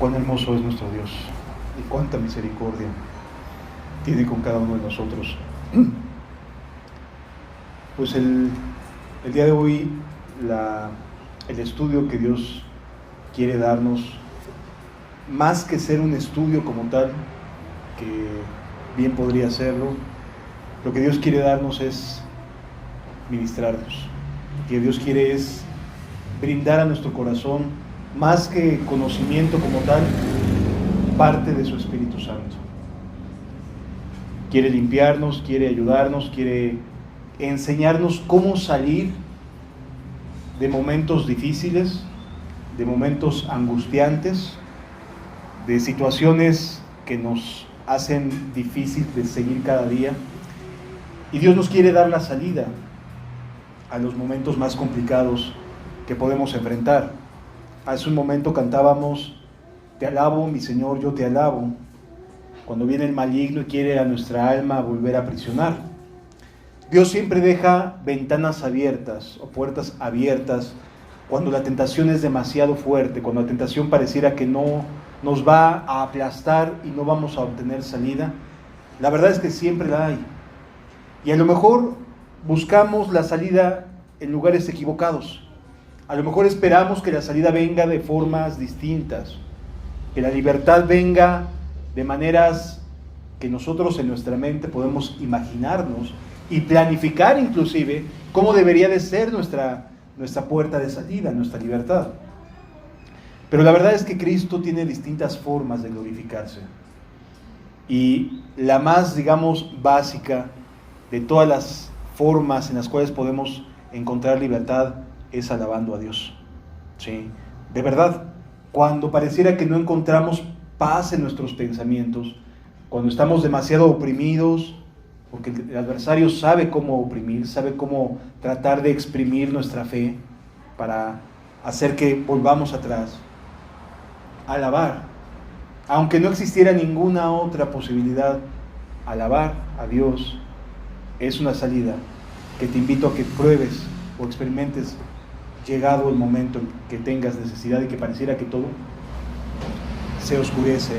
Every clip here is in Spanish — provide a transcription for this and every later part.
Cuán hermoso es nuestro Dios y cuánta misericordia tiene con cada uno de nosotros. Pues el día de hoy, el estudio que Dios quiere darnos, más que ser un estudio como tal, que bien podría serlo, lo que Dios quiere darnos es ministrarnos. Lo que Dios quiere es brindar a nuestro corazón, más que conocimiento como tal, parte de su Espíritu Santo. Quiere limpiarnos, quiere ayudarnos, quiere enseñarnos cómo salir de momentos difíciles, de momentos angustiantes, de situaciones que nos hacen difícil de seguir cada día. Y Dios nos quiere dar la salida a los momentos más complicados que podemos enfrentar. Hace un momento cantábamos: te alabo, mi Señor, yo te alabo, cuando viene el maligno y quiere a nuestra alma volver a aprisionar. Dios siempre deja ventanas abiertas o puertas abiertas cuando la tentación es demasiado fuerte, cuando la tentación pareciera que no nos va a aplastar y no vamos a obtener salida. La verdad es que siempre la hay. Y a lo mejor buscamos la salida en lugares equivocados. A lo mejor esperamos que la salida venga de formas distintas, que la libertad venga de maneras que nosotros en nuestra mente podemos imaginarnos y planificar inclusive cómo debería de ser nuestra puerta de salida, nuestra libertad. Pero la verdad es que Cristo tiene distintas formas de glorificarse. Y la más, digamos, básica de todas las formas en las cuales podemos encontrar libertad es alabando a Dios. ¿Sí? De verdad, cuando pareciera que no encontramos paz en nuestros pensamientos, cuando estamos demasiado oprimidos, porque el adversario sabe cómo oprimir, sabe cómo tratar de exprimir nuestra fe para hacer que volvamos atrás. Alabar, aunque no existiera ninguna otra posibilidad, alabar a Dios es una salida que te invito a que pruebes o experimentes llegado el momento en que tengas necesidad y que pareciera que todo se oscurece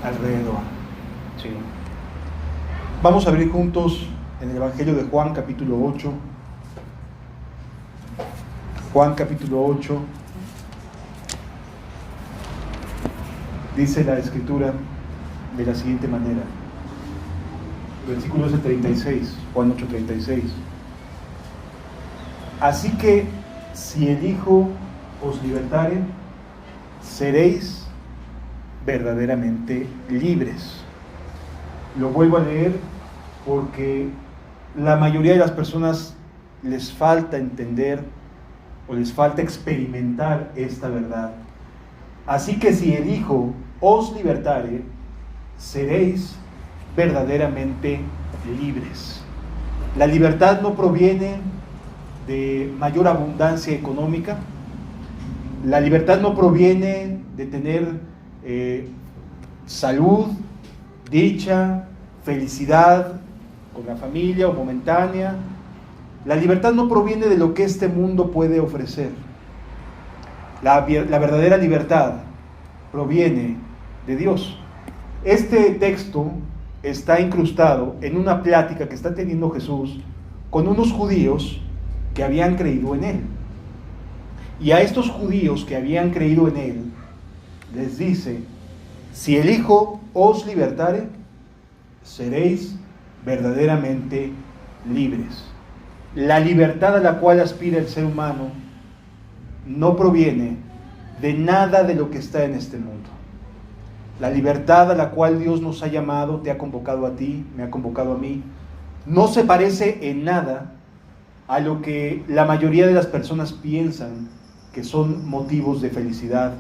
alrededor. Sí. Vamos a abrir juntos en el Evangelio de Juan capítulo 8. Juan capítulo 8. Dice la Escritura de la siguiente manera. Versículo 36, Juan 8:36. Así que si el Hijo os libertare, seréis verdaderamente libres. Lo vuelvo a leer porque la mayoría de las personas les falta entender o les falta experimentar esta verdad. Así que si el Hijo os libertare, seréis verdaderamente libres. La libertad no proviene de mayor abundancia económica. La libertad no proviene de tener salud, dicha, felicidad con la familia o momentánea. La libertad no proviene de lo que este mundo puede ofrecer. La verdadera libertad proviene de Dios. Este texto está incrustado en una plática que está teniendo Jesús con unos judíos que habían creído en Él. Y a estos judíos que habían creído en Él, les dice: si el Hijo os libertare, seréis verdaderamente libres. La libertad a la cual aspira el ser humano no proviene de nada de lo que está en este mundo. La libertad a la cual Dios nos ha llamado, te ha convocado a ti, me ha convocado a mí, no se parece en nada a lo que la mayoría de las personas piensan que son motivos de felicidad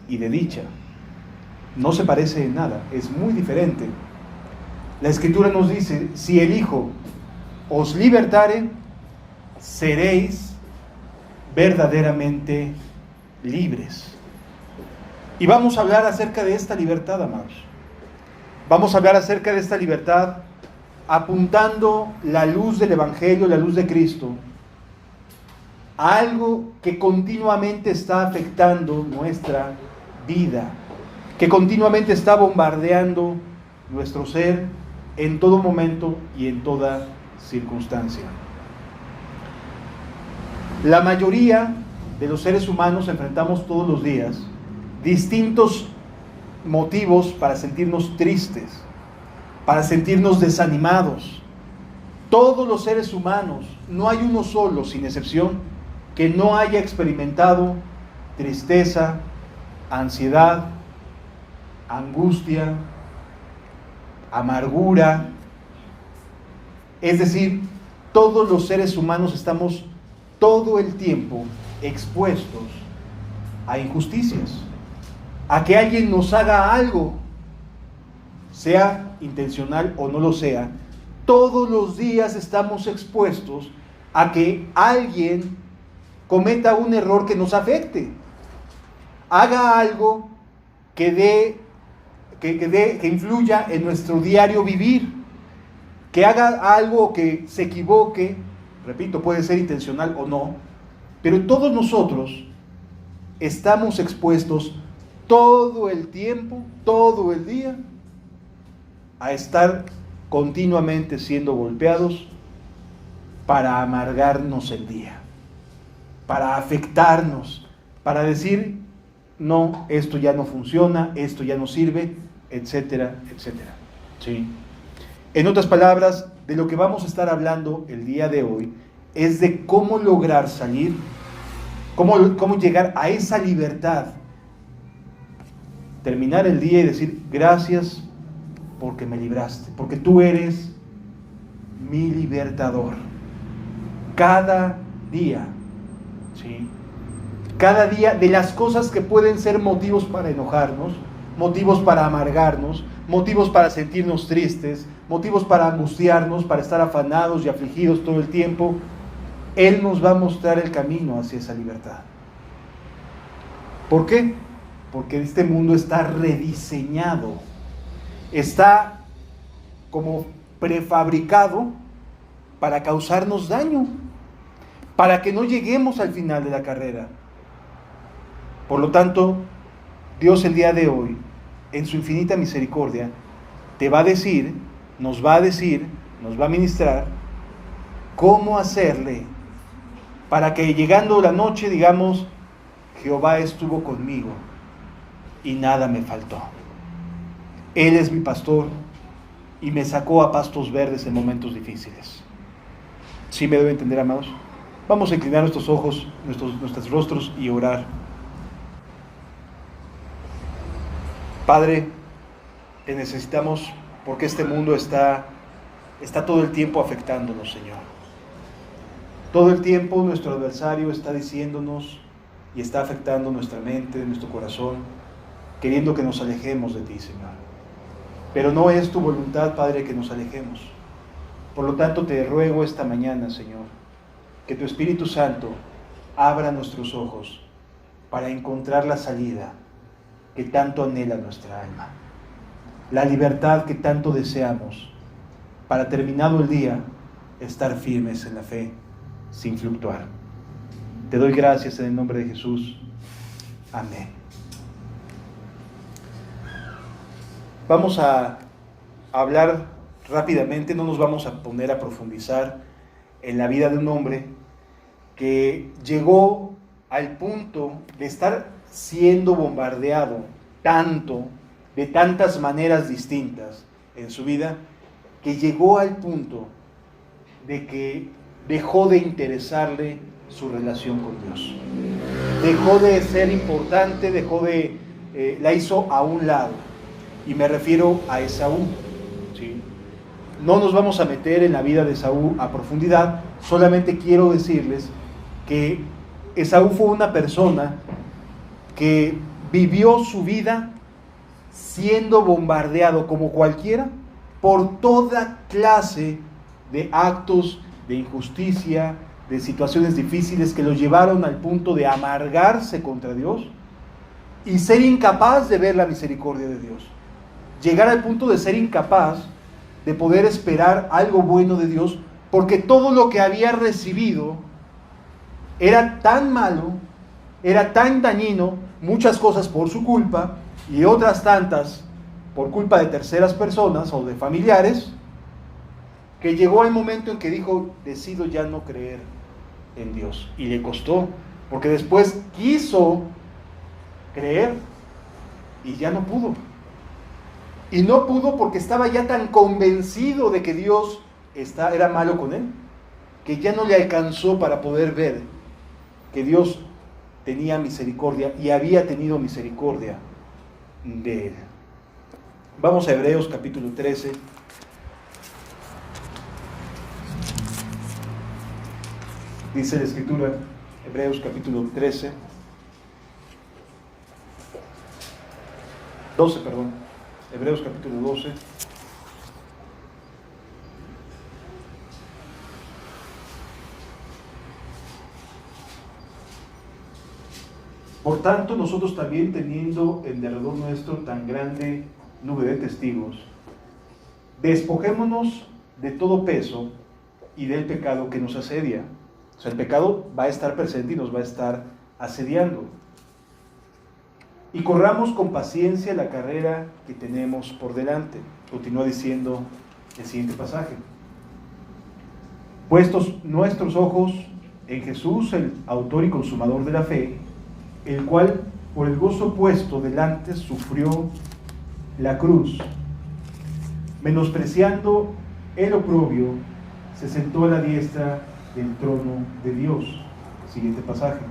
y de dicha. No se parece en nada, es muy diferente. La Escritura nos dice: si el Hijo os libertare, seréis verdaderamente libres. Y vamos a hablar acerca de esta libertad, amados. Vamos a hablar acerca de esta libertad apuntando la luz del Evangelio, la luz de Cristo, a algo que continuamente está afectando nuestra vida, que continuamente está bombardeando nuestro ser en todo momento y en toda circunstancia. La mayoría de los seres humanos enfrentamos todos los días distintos motivos para sentirnos tristes, para sentirnos desanimados. Todos los seres humanos, no hay uno solo, sin excepción, que no haya experimentado tristeza, ansiedad, angustia, amargura. Es decir, todos los seres humanos estamos todo el tiempo expuestos a injusticias, a que alguien nos haga algo, sea intencional o no lo sea. Todos los días estamos expuestos a que alguien cometa un error que nos afecte, haga algo que influya en nuestro diario vivir, que haga algo que se equivoque. Repito, puede ser intencional o no, pero todos nosotros estamos expuestos todo el tiempo, todo el día, a estar continuamente siendo golpeados para amargarnos el día, para afectarnos, para decir, no, esto ya no funciona, esto ya no sirve, etcétera, etcétera. ¿Sí? En otras palabras, de lo que vamos a estar hablando el día de hoy es de cómo lograr salir, cómo llegar a esa libertad, terminar el día y decir, gracias porque me libraste, porque tú eres mi libertador. Cada día, ¿sí? Cada día, de las cosas que pueden ser motivos para enojarnos, motivos para amargarnos, motivos para sentirnos tristes, motivos para angustiarnos, para estar afanados y afligidos todo el tiempo, Él nos va a mostrar el camino hacia esa libertad. ¿Por qué? Porque este mundo está rediseñado, está como prefabricado para causarnos daño, para que no lleguemos al final de la carrera. Por lo tanto, Dios el día de hoy, en su infinita misericordia, te va a decir, nos va a ministrar cómo hacerle para que llegando la noche digamos, Jehová estuvo conmigo y nada me faltó. Él es mi pastor y me sacó a pastos verdes en momentos difíciles. ¿Sí me debe entender, amados? Vamos a inclinar nuestros ojos, nuestros rostros y orar. Padre, te necesitamos porque este mundo está todo el tiempo afectándonos, Señor. Todo el tiempo nuestro adversario está diciéndonos y está afectando nuestra mente, nuestro corazón, queriendo que nos alejemos de ti, Señor. Pero no es tu voluntad, Padre, que nos alejemos. Por lo tanto, te ruego esta mañana, Señor, que tu Espíritu Santo abra nuestros ojos para encontrar la salida que tanto anhela nuestra alma, la libertad que tanto deseamos, para terminado el día, estar firmes en la fe, sin fluctuar. Te doy gracias en el nombre de Jesús. Amén. Vamos a hablar rápidamente, no nos vamos a poner a profundizar en la vida de un hombre que llegó al punto de estar siendo bombardeado tanto, de tantas maneras distintas en su vida, que llegó al punto de que dejó de interesarle su relación con Dios. Dejó de ser importante, la hizo a un lado. Y me refiero a Esaú. ¿Sí? No nos vamos a meter en la vida de Esaú a profundidad, solamente quiero decirles que Esaú fue una persona que vivió su vida siendo bombardeado como cualquiera por toda clase de actos de injusticia, de situaciones difíciles que lo llevaron al punto de amargarse contra Dios y ser incapaz de ver la misericordia de Dios. Llegar al punto de ser incapaz de poder esperar algo bueno de Dios, porque todo lo que había recibido era tan malo, era tan dañino, muchas cosas por su culpa y otras tantas por culpa de terceras personas o de familiares, que llegó el momento en que dijo, decido ya no creer en Dios. Y le costó, porque después quiso creer y ya no pudo. Y no pudo porque estaba ya tan convencido de que Dios era malo con él, que ya no le alcanzó para poder ver que Dios tenía misericordia y había tenido misericordia de él. Vamos a Hebreos capítulo 13. Dice la Escritura, Hebreos capítulo 13, 12, perdón, Hebreos capítulo 12. Por tanto, nosotros también, teniendo en derredor nuestro tan grande nube de testigos, despojémonos de todo peso y del pecado que nos asedia. O sea, el pecado va a estar presente y nos va a estar asediando. Y corramos con paciencia la carrera que tenemos por delante. Continúa diciendo el siguiente pasaje. Puestos nuestros ojos en Jesús, el autor y consumador de la fe, el cual por el gozo puesto delante sufrió la cruz, menospreciando el oprobio, se sentó a la diestra del trono de Dios. Siguiente pasaje.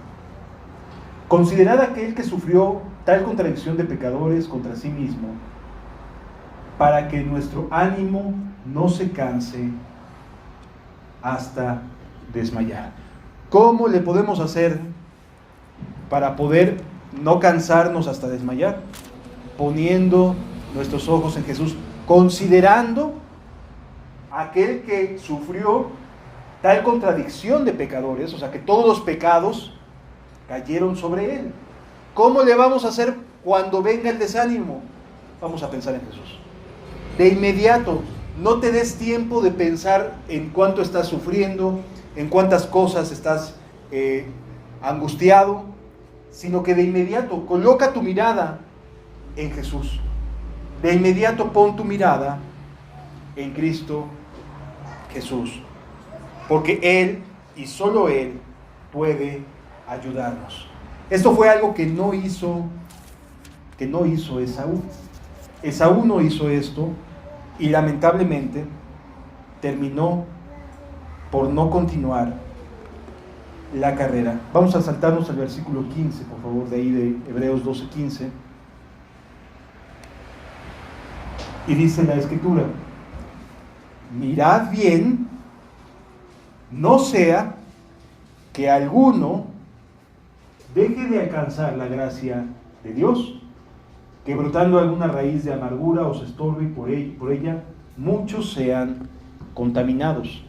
Considerad aquel que sufrió tal contradicción de pecadores contra sí mismo, para que nuestro ánimo no se canse hasta desmayar. ¿Cómo le podemos hacer para poder no cansarnos hasta desmayar? Poniendo nuestros ojos en Jesús, considerando aquel que sufrió tal contradicción de pecadores, o sea que todos los pecados cayeron sobre él. ¿Cómo le vamos a hacer cuando venga el desánimo? Vamos a pensar en Jesús. De inmediato, no te des tiempo de pensar en cuánto estás sufriendo, en cuántas cosas estás angustiado, sino que de inmediato coloca tu mirada en Jesús. De inmediato pon tu mirada en Cristo Jesús, porque Él y solo Él puede ayudarnos. Esto fue algo que no hizo Esaú. Esaú no hizo esto y lamentablemente terminó por no continuar la carrera. Vamos a saltarnos al versículo 15, por favor, de ahí de Hebreos 12:15. Y dice la Escritura: mirad bien, no sea que alguno deje de alcanzar la gracia de Dios, que brotando alguna raíz de amargura os estorbe y por ella muchos sean contaminados.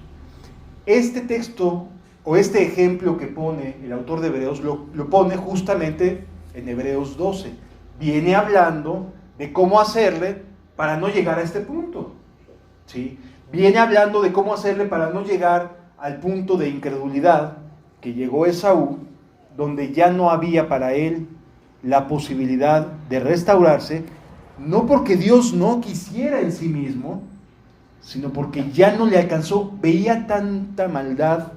Este texto o este ejemplo que pone el autor de Hebreos lo pone justamente en Hebreos 12. Viene hablando de cómo hacerle para no llegar a este punto, ¿sí? Viene hablando de cómo hacerle para no llegar al punto de incredulidad que llegó Esaú, donde ya no había para él la posibilidad de restaurarse, no porque Dios no quisiera en sí mismo, sino porque ya no le alcanzó. Veía tanta maldad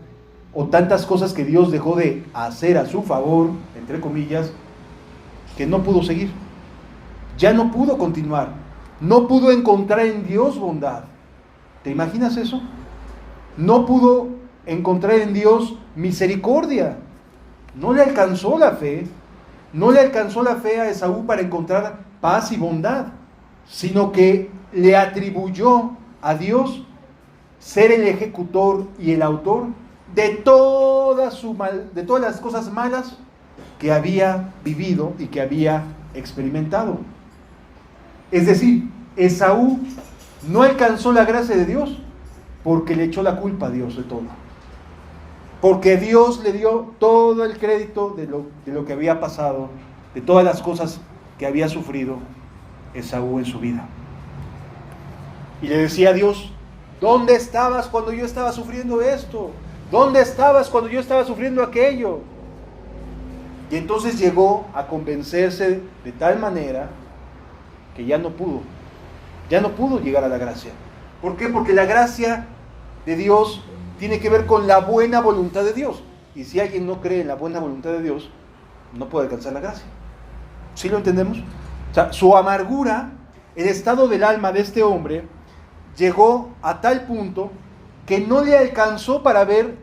o tantas cosas que Dios dejó de hacer a su favor, entre comillas, que no pudo seguir. Ya no pudo continuar. No pudo encontrar en Dios bondad. ¿Te imaginas eso? No pudo encontrar en Dios misericordia. No le alcanzó la fe. No le alcanzó la fe a Esaú para encontrar paz y bondad, sino que le atribuyó a Dios ser el ejecutor y el autor de todas las cosas malas que había vivido y que había experimentado. Es decir, Esaú no alcanzó la gracia de Dios porque le echó la culpa a Dios de todo. Porque Dios le dio todo el crédito de lo que había pasado, de todas las cosas que había sufrido Esaú en su vida. Y le decía a Dios: ¿dónde estabas cuando yo estaba sufriendo esto? ¿Dónde estabas cuando yo estaba sufriendo aquello? Y entonces llegó a convencerse de tal manera que ya no pudo llegar a la gracia. ¿Por qué? Porque la gracia de Dios tiene que ver con la buena voluntad de Dios. Y si alguien no cree en la buena voluntad de Dios, no puede alcanzar la gracia. ¿Sí lo entendemos? O sea, su amargura, el estado del alma de este hombre, llegó a tal punto que no le alcanzó para ver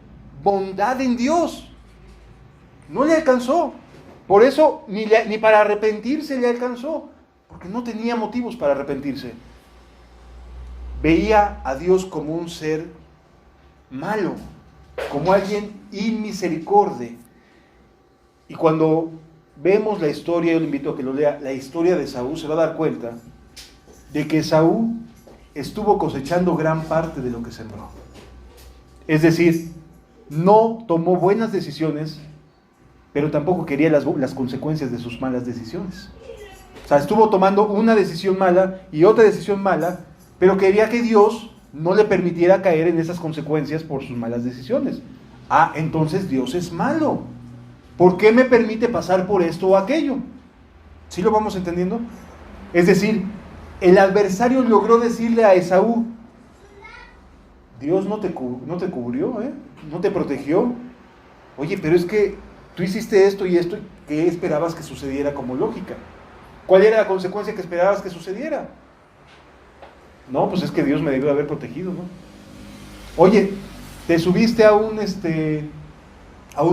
bondad en Dios. No le alcanzó. Por eso ni para arrepentirse le alcanzó, porque no tenía motivos para arrepentirse. Veía a Dios como un ser malo, como alguien inmisericordia. Y cuando vemos la historia, yo le invito a que lo lea, la historia de Esaú, se va a dar cuenta de que Esaú estuvo cosechando gran parte de lo que sembró. Es decir, no tomó buenas decisiones, pero tampoco quería las consecuencias de sus malas decisiones. O sea, estuvo tomando una decisión mala y otra decisión mala, pero quería que Dios no le permitiera caer en esas consecuencias por sus malas decisiones. Ah, entonces Dios es malo. ¿Por qué me permite pasar por esto o aquello? ¿Sí lo vamos entendiendo? Es decir, el adversario logró decirle a Esaú: Dios no te cubrió, no te protegió. Oye, pero es que tú hiciste esto y esto, ¿qué esperabas que sucediera como lógica? ¿Cuál era la consecuencia que esperabas que sucediera? No, pues es que Dios me debió haber protegido, ¿no? Oye, te subiste a un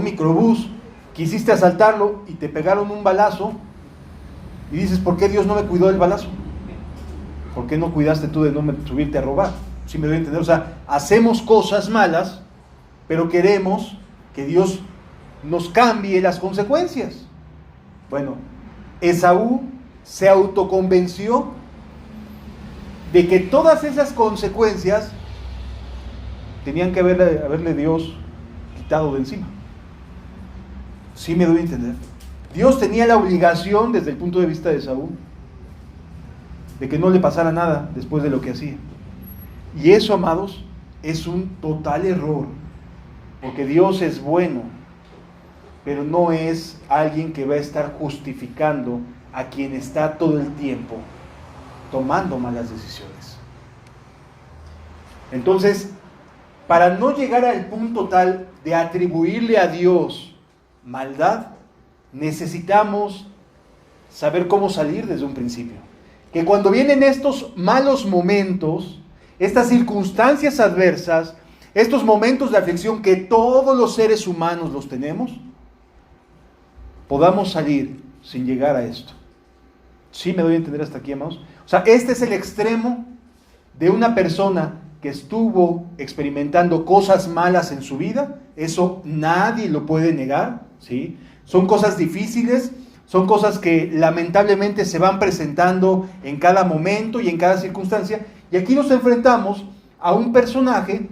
microbús, quisiste asaltarlo y te pegaron un balazo y dices: ¿por qué Dios no me cuidó del balazo? ¿Por qué no cuidaste tú de no subirte a robar? ¿Sí me doy a entender? O sea, hacemos cosas malas, pero queremos que Dios nos cambie las consecuencias. Bueno, Esaú se autoconvenció de que todas esas consecuencias tenían que haberle Dios quitado de encima. ¿Sí me doy a entender? Dios tenía la obligación, desde el punto de vista de Esaú, de que no le pasara nada después de lo que hacía. Y eso, amados, es un total error, porque Dios es bueno, pero no es alguien que va a estar justificando a quien está todo el tiempo tomando malas decisiones. Entonces, para no llegar al punto tal de atribuirle a Dios maldad, necesitamos saber cómo salir desde un principio. Que cuando vienen estos malos momentos, estas circunstancias adversas, estos momentos de aflicción que todos los seres humanos los tenemos, podamos salir sin llegar a esto. ¿Sí me doy a entender hasta aquí, amados? O sea, este es el extremo de una persona que estuvo experimentando cosas malas en su vida. Eso nadie lo puede negar, ¿sí? Son cosas difíciles, son cosas que lamentablemente se van presentando en cada momento y en cada circunstancia. Y aquí nos enfrentamos a un personaje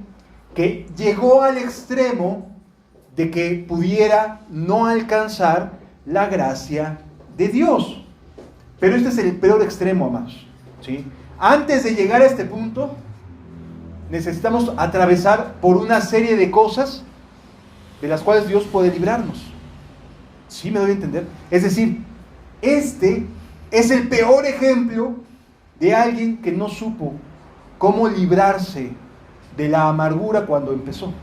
que llegó al extremo de que pudiera no alcanzar la gracia de Dios. Pero este es el peor extremo, amados, ¿sí? Antes de llegar a este punto, necesitamos atravesar por una serie de cosas de las cuales Dios puede librarnos. ¿Sí me doy a entender? Es decir, este es el peor ejemplo de alguien que no supo cómo librarse de la amargura cuando empezó.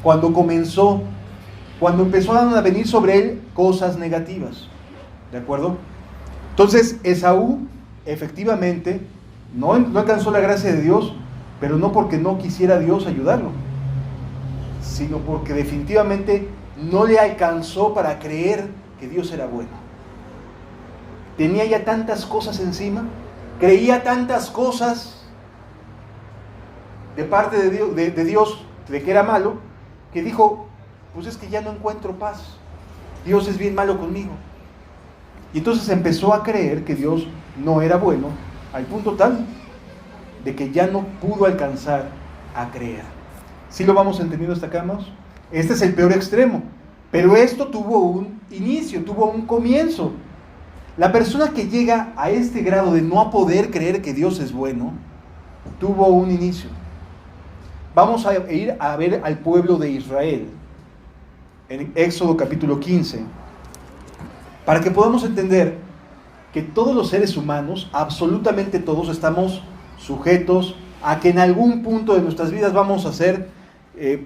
Cuando empezaron a venir sobre él cosas negativas. ¿De acuerdo? Entonces, Esaú, efectivamente, no alcanzó la gracia de Dios, pero no porque no quisiera Dios ayudarlo, sino porque definitivamente no le alcanzó para creer que Dios era bueno. Tenía ya tantas cosas encima, creía tantas cosas de parte de Dios, de que era malo, que dijo: pues es que ya no encuentro paz, Dios es bien malo conmigo. Y entonces empezó a creer que Dios no era bueno, al punto tal de que ya no pudo alcanzar a creer. ¿Sí lo vamos entendiendo hasta acá, amados? Este es el peor extremo, pero esto tuvo un inicio, tuvo un comienzo. La persona que llega a este grado de no poder creer que Dios es bueno, tuvo un inicio. Vamos a ir a ver al pueblo de Israel en Éxodo capítulo 15, para que podamos entender que todos los seres humanos, absolutamente todos, estamos sujetos a que en algún punto de nuestras vidas vamos a ser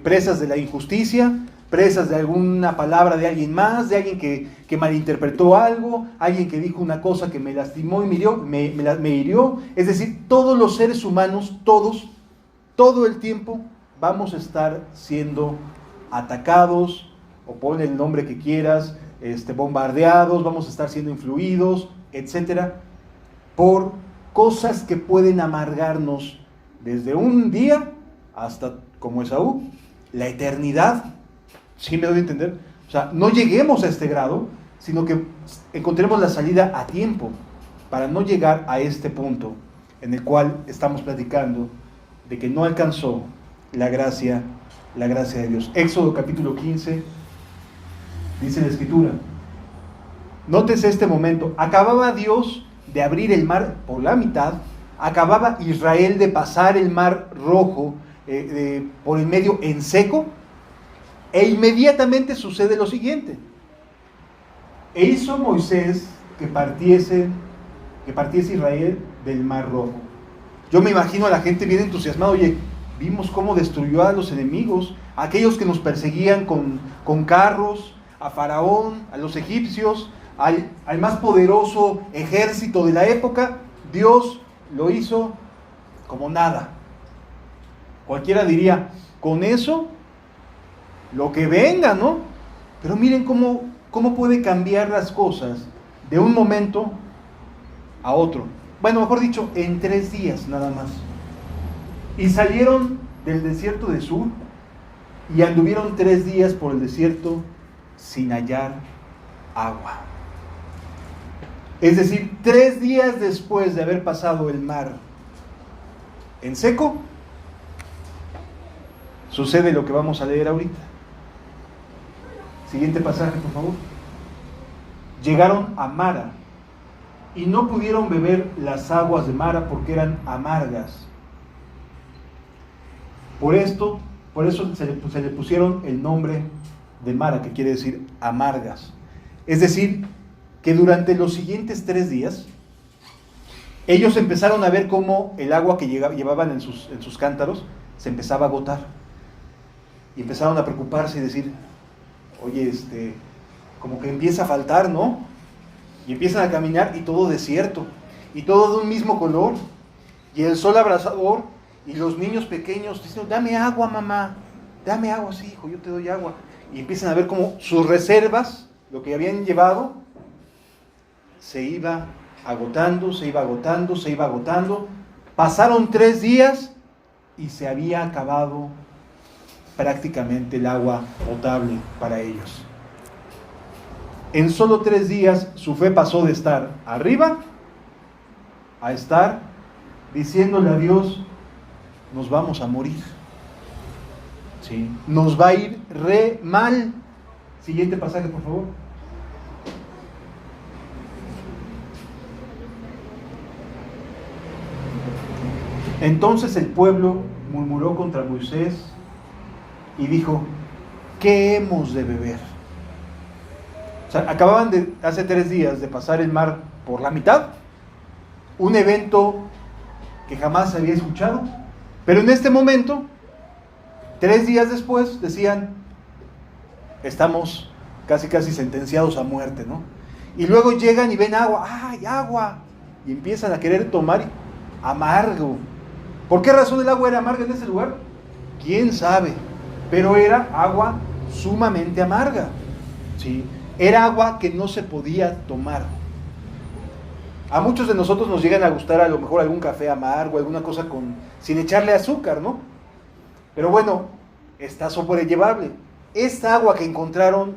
presas de la injusticia, presas de alguna palabra de alguien más, de alguien que malinterpretó algo, alguien que dijo una cosa que me lastimó y me hirió. Es decir, todos los seres humanos, todos, todo el tiempo, vamos a estar siendo atacados, o ponle el nombre que quieras, bombardeados, vamos a estar siendo influidos, etcétera, por cosas que pueden amargarnos desde un día hasta, como Esaú, la eternidad. ¿Sí me doy a entender? O sea, no lleguemos a este grado, sino que encontremos la salida a tiempo para no llegar a este punto en el cual estamos platicando de que no alcanzó la gracia de Dios. Éxodo capítulo 15, dice la Escritura. Nótese este momento. Acababa Dios de abrir el mar por la mitad, acababa Israel de pasar el mar rojo por el medio en seco, e inmediatamente sucede lo siguiente. E hizo Moisés que partiese Israel del mar rojo. Yo me imagino a la gente bien entusiasmada. Oye, vimos cómo destruyó a los enemigos, a aquellos que nos perseguían con carros, a Faraón, a los egipcios, al más poderoso ejército de la época. Dios lo hizo como nada. Cualquiera diría, con eso, lo que venga, ¿no? Pero miren cómo puede cambiar las cosas de un momento a otro. Bueno, mejor dicho, en 3 días nada más. Y salieron del desierto de Sur y anduvieron 3 días por el desierto sin hallar agua. Es decir, 3 días después de haber pasado el mar en seco, sucede lo que vamos a leer ahorita. Siguiente pasaje, por favor. Llegaron a Mara y no pudieron beber las aguas de Mara porque eran amargas. Por eso se le pusieron el nombre de Mara, que quiere decir amargas. Es decir, que durante los siguientes 3 días, ellos empezaron a ver cómo el agua que llevaban en sus cántaros se empezaba a agotar. Y empezaron a preocuparse y decir, oye, como que empieza a faltar, ¿no? Y empiezan a caminar y todo desierto, y todo de un mismo color, y el sol abrasador, y los niños pequeños diciendo, dame agua, mamá, dame agua, sí, hijo, yo te doy agua. Y empiezan a ver cómo sus reservas, lo que habían llevado, se iba agotando, se iba agotando, se iba agotando. Pasaron 3 días y se había acabado prácticamente el agua potable para ellos. En solo 3 días su fe pasó de estar arriba a estar diciéndole a Dios, nos vamos a morir. ¿Sí? Nos va a ir re mal. Siguiente pasaje, por favor. Entonces el pueblo murmuró contra Moisés y dijo, ¿qué hemos de beber? O sea, acababan hace 3 días de pasar el mar por la mitad, un evento que jamás se había escuchado, pero en este momento, 3 días después, decían, estamos casi sentenciados a muerte, ¿no? Y luego llegan y ven agua, ¡ay, agua! Y empiezan a querer tomar amargo. ¿Por qué razón el agua era amarga en ese lugar? ¿Quién sabe? Pero era agua sumamente amarga, ¿sí? Era agua que no se podía tomar. A muchos de nosotros nos llegan a gustar a lo mejor algún café amargo, alguna cosa sin echarle azúcar, ¿no? Pero bueno, está sobrellevable. Esta agua que encontraron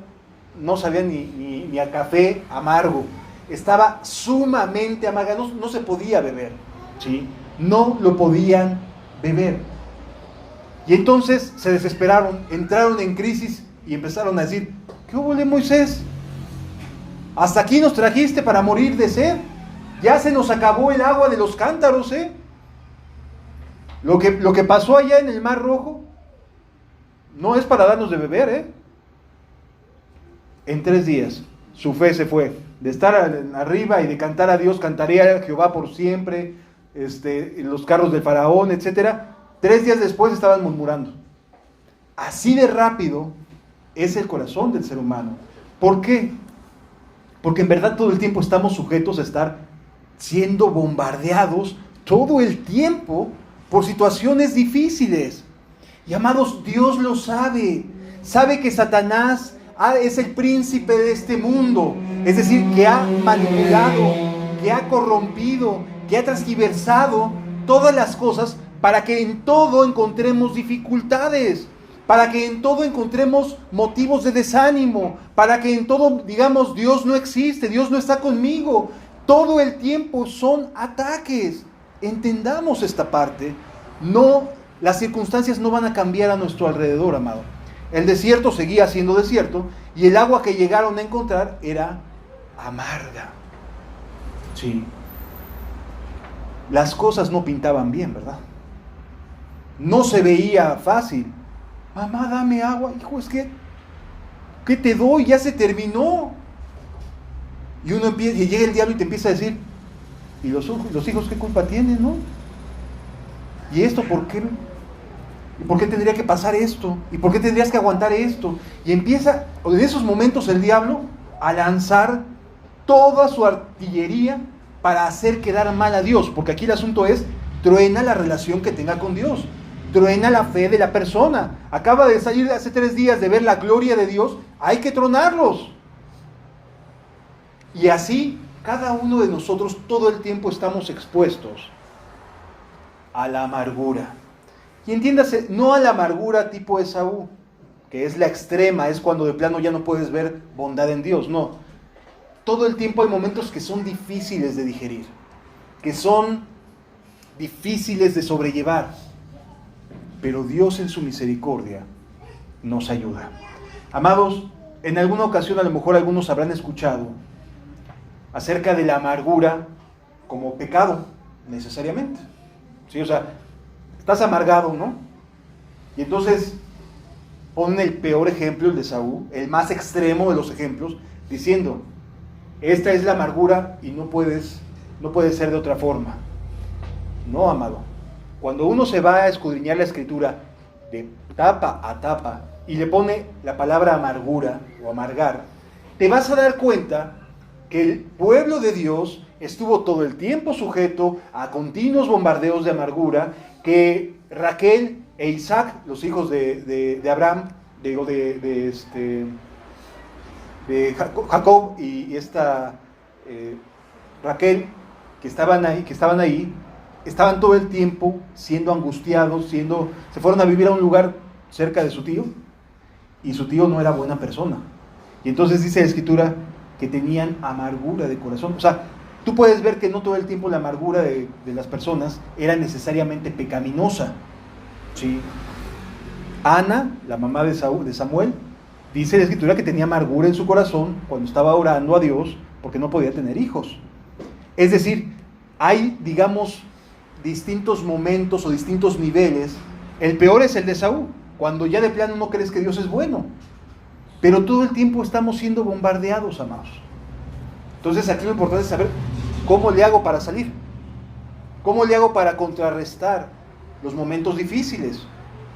no sabía ni a café amargo. Estaba sumamente amarga, no se podía beber, ¿sí? No lo podían beber. Y entonces se desesperaron, entraron en crisis y empezaron a decir, ¿qué hubo, Moisés? Hasta aquí nos trajiste para morir de sed. Ya se nos acabó el agua de los cántaros, ¿eh? Lo que pasó allá en el Mar Rojo no es para darnos de beber, ¿eh? En 3 días su fe se fue de estar arriba y de cantar a Dios, cantaré a Jehová por siempre, los carros del faraón, etcétera. 3 días después estaban murmurando. Así de rápido es el corazón del ser humano. ¿Por qué? Porque en verdad todo el tiempo estamos sujetos a estar siendo bombardeados todo el tiempo por situaciones difíciles. Y amados, Dios lo sabe. Sabe que Satanás es el príncipe de este mundo. Es decir, que ha manipulado, que ha corrompido, que ha transgiversado todas las cosas para que en todo encontremos dificultades, para que en todo encontremos motivos de desánimo, para que en todo digamos, Dios no existe, Dios no está conmigo. Todo el tiempo son ataques. Entendamos esta parte. No, las circunstancias no van a cambiar a nuestro alrededor, amado. El desierto seguía siendo desierto y el agua que llegaron a encontrar era amarga. Sí. Las cosas no pintaban bien, ¿verdad? No se veía fácil. Mamá, dame agua. Hijo, es que, ¿qué te doy? Ya se terminó. Y uno empieza, y llega el diablo y te empieza a decir, ¿y los hijos qué culpa tienen, no? ¿Y esto por qué? ¿Y por qué tendría que pasar esto? ¿Y por qué tendrías que aguantar esto? Y empieza, en esos momentos, el diablo a lanzar toda su artillería para hacer quedar mal a Dios. Porque aquí el asunto es, truena la relación que tenga con Dios. Truena la fe de la persona. Acaba de salir hace 3 días de ver la gloria de Dios. Hay que tronarlos. Y así, cada uno de nosotros todo el tiempo estamos expuestos a la amargura. Y entiéndase, no a la amargura tipo Esaú, que es la extrema, es cuando de plano ya no puedes ver bondad en Dios. No. Todo el tiempo hay momentos que son difíciles de digerir, que son difíciles de sobrellevar. Pero Dios en su misericordia nos ayuda. Amados, en alguna ocasión a lo mejor algunos habrán escuchado acerca de la amargura como pecado, necesariamente. ¿Sí? O sea, estás amargado, ¿no? Y entonces ponen el peor ejemplo, el de Esaú, el más extremo de los ejemplos, diciendo, esta es la amargura y no puede ser de otra forma. No, amado. Cuando uno se va a escudriñar la escritura de tapa a tapa y le pone la palabra amargura o amargar, te vas a dar cuenta que el pueblo de Dios estuvo todo el tiempo sujeto a continuos bombardeos de amargura, que Raquel e Isaac, los hijos de Abraham, de Jacob y esta Raquel, que estaban ahí, estaban todo el tiempo siendo angustiados, se fueron a vivir a un lugar cerca de su tío, y su tío no era buena persona. Y entonces dice la escritura que tenían amargura de corazón. O sea, tú puedes ver que no todo el tiempo la amargura de las personas era necesariamente pecaminosa. ¿Sí? Ana, la mamá de Samuel, dice la escritura que tenía amargura en su corazón cuando estaba orando a Dios porque no podía tener hijos. Es decir, hay, digamos, distintos momentos o distintos niveles. El peor es el de Saúl, cuando ya de plano no crees que Dios es bueno. Pero todo el tiempo estamos siendo bombardeados, amados. Entonces aquí lo importante es saber cómo le hago para salir. ¿Cómo le hago para contrarrestar los momentos difíciles?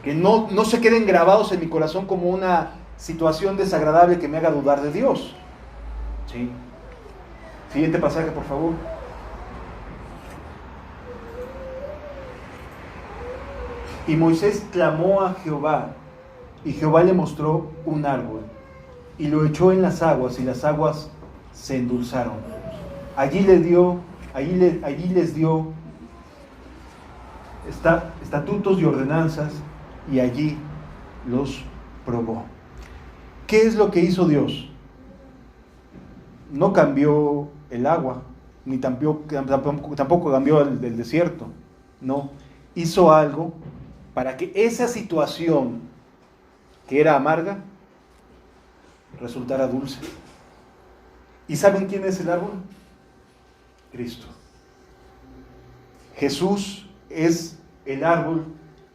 Que no se queden grabados en mi corazón como una situación desagradable que me haga dudar de Dios. ¿Sí? Siguiente pasaje, por favor. Y Moisés clamó a Jehová, y Jehová le mostró un árbol, y lo echó en las aguas, y las aguas se endulzaron. Allí les dio estatutos y ordenanzas, y allí los probó. ¿Qué es lo que hizo Dios? No cambió el agua, ni tampoco cambió el desierto. No, hizo algo para que esa situación que era amarga resultara dulce. ¿Y saben quién es el árbol? Cristo. Jesús es el árbol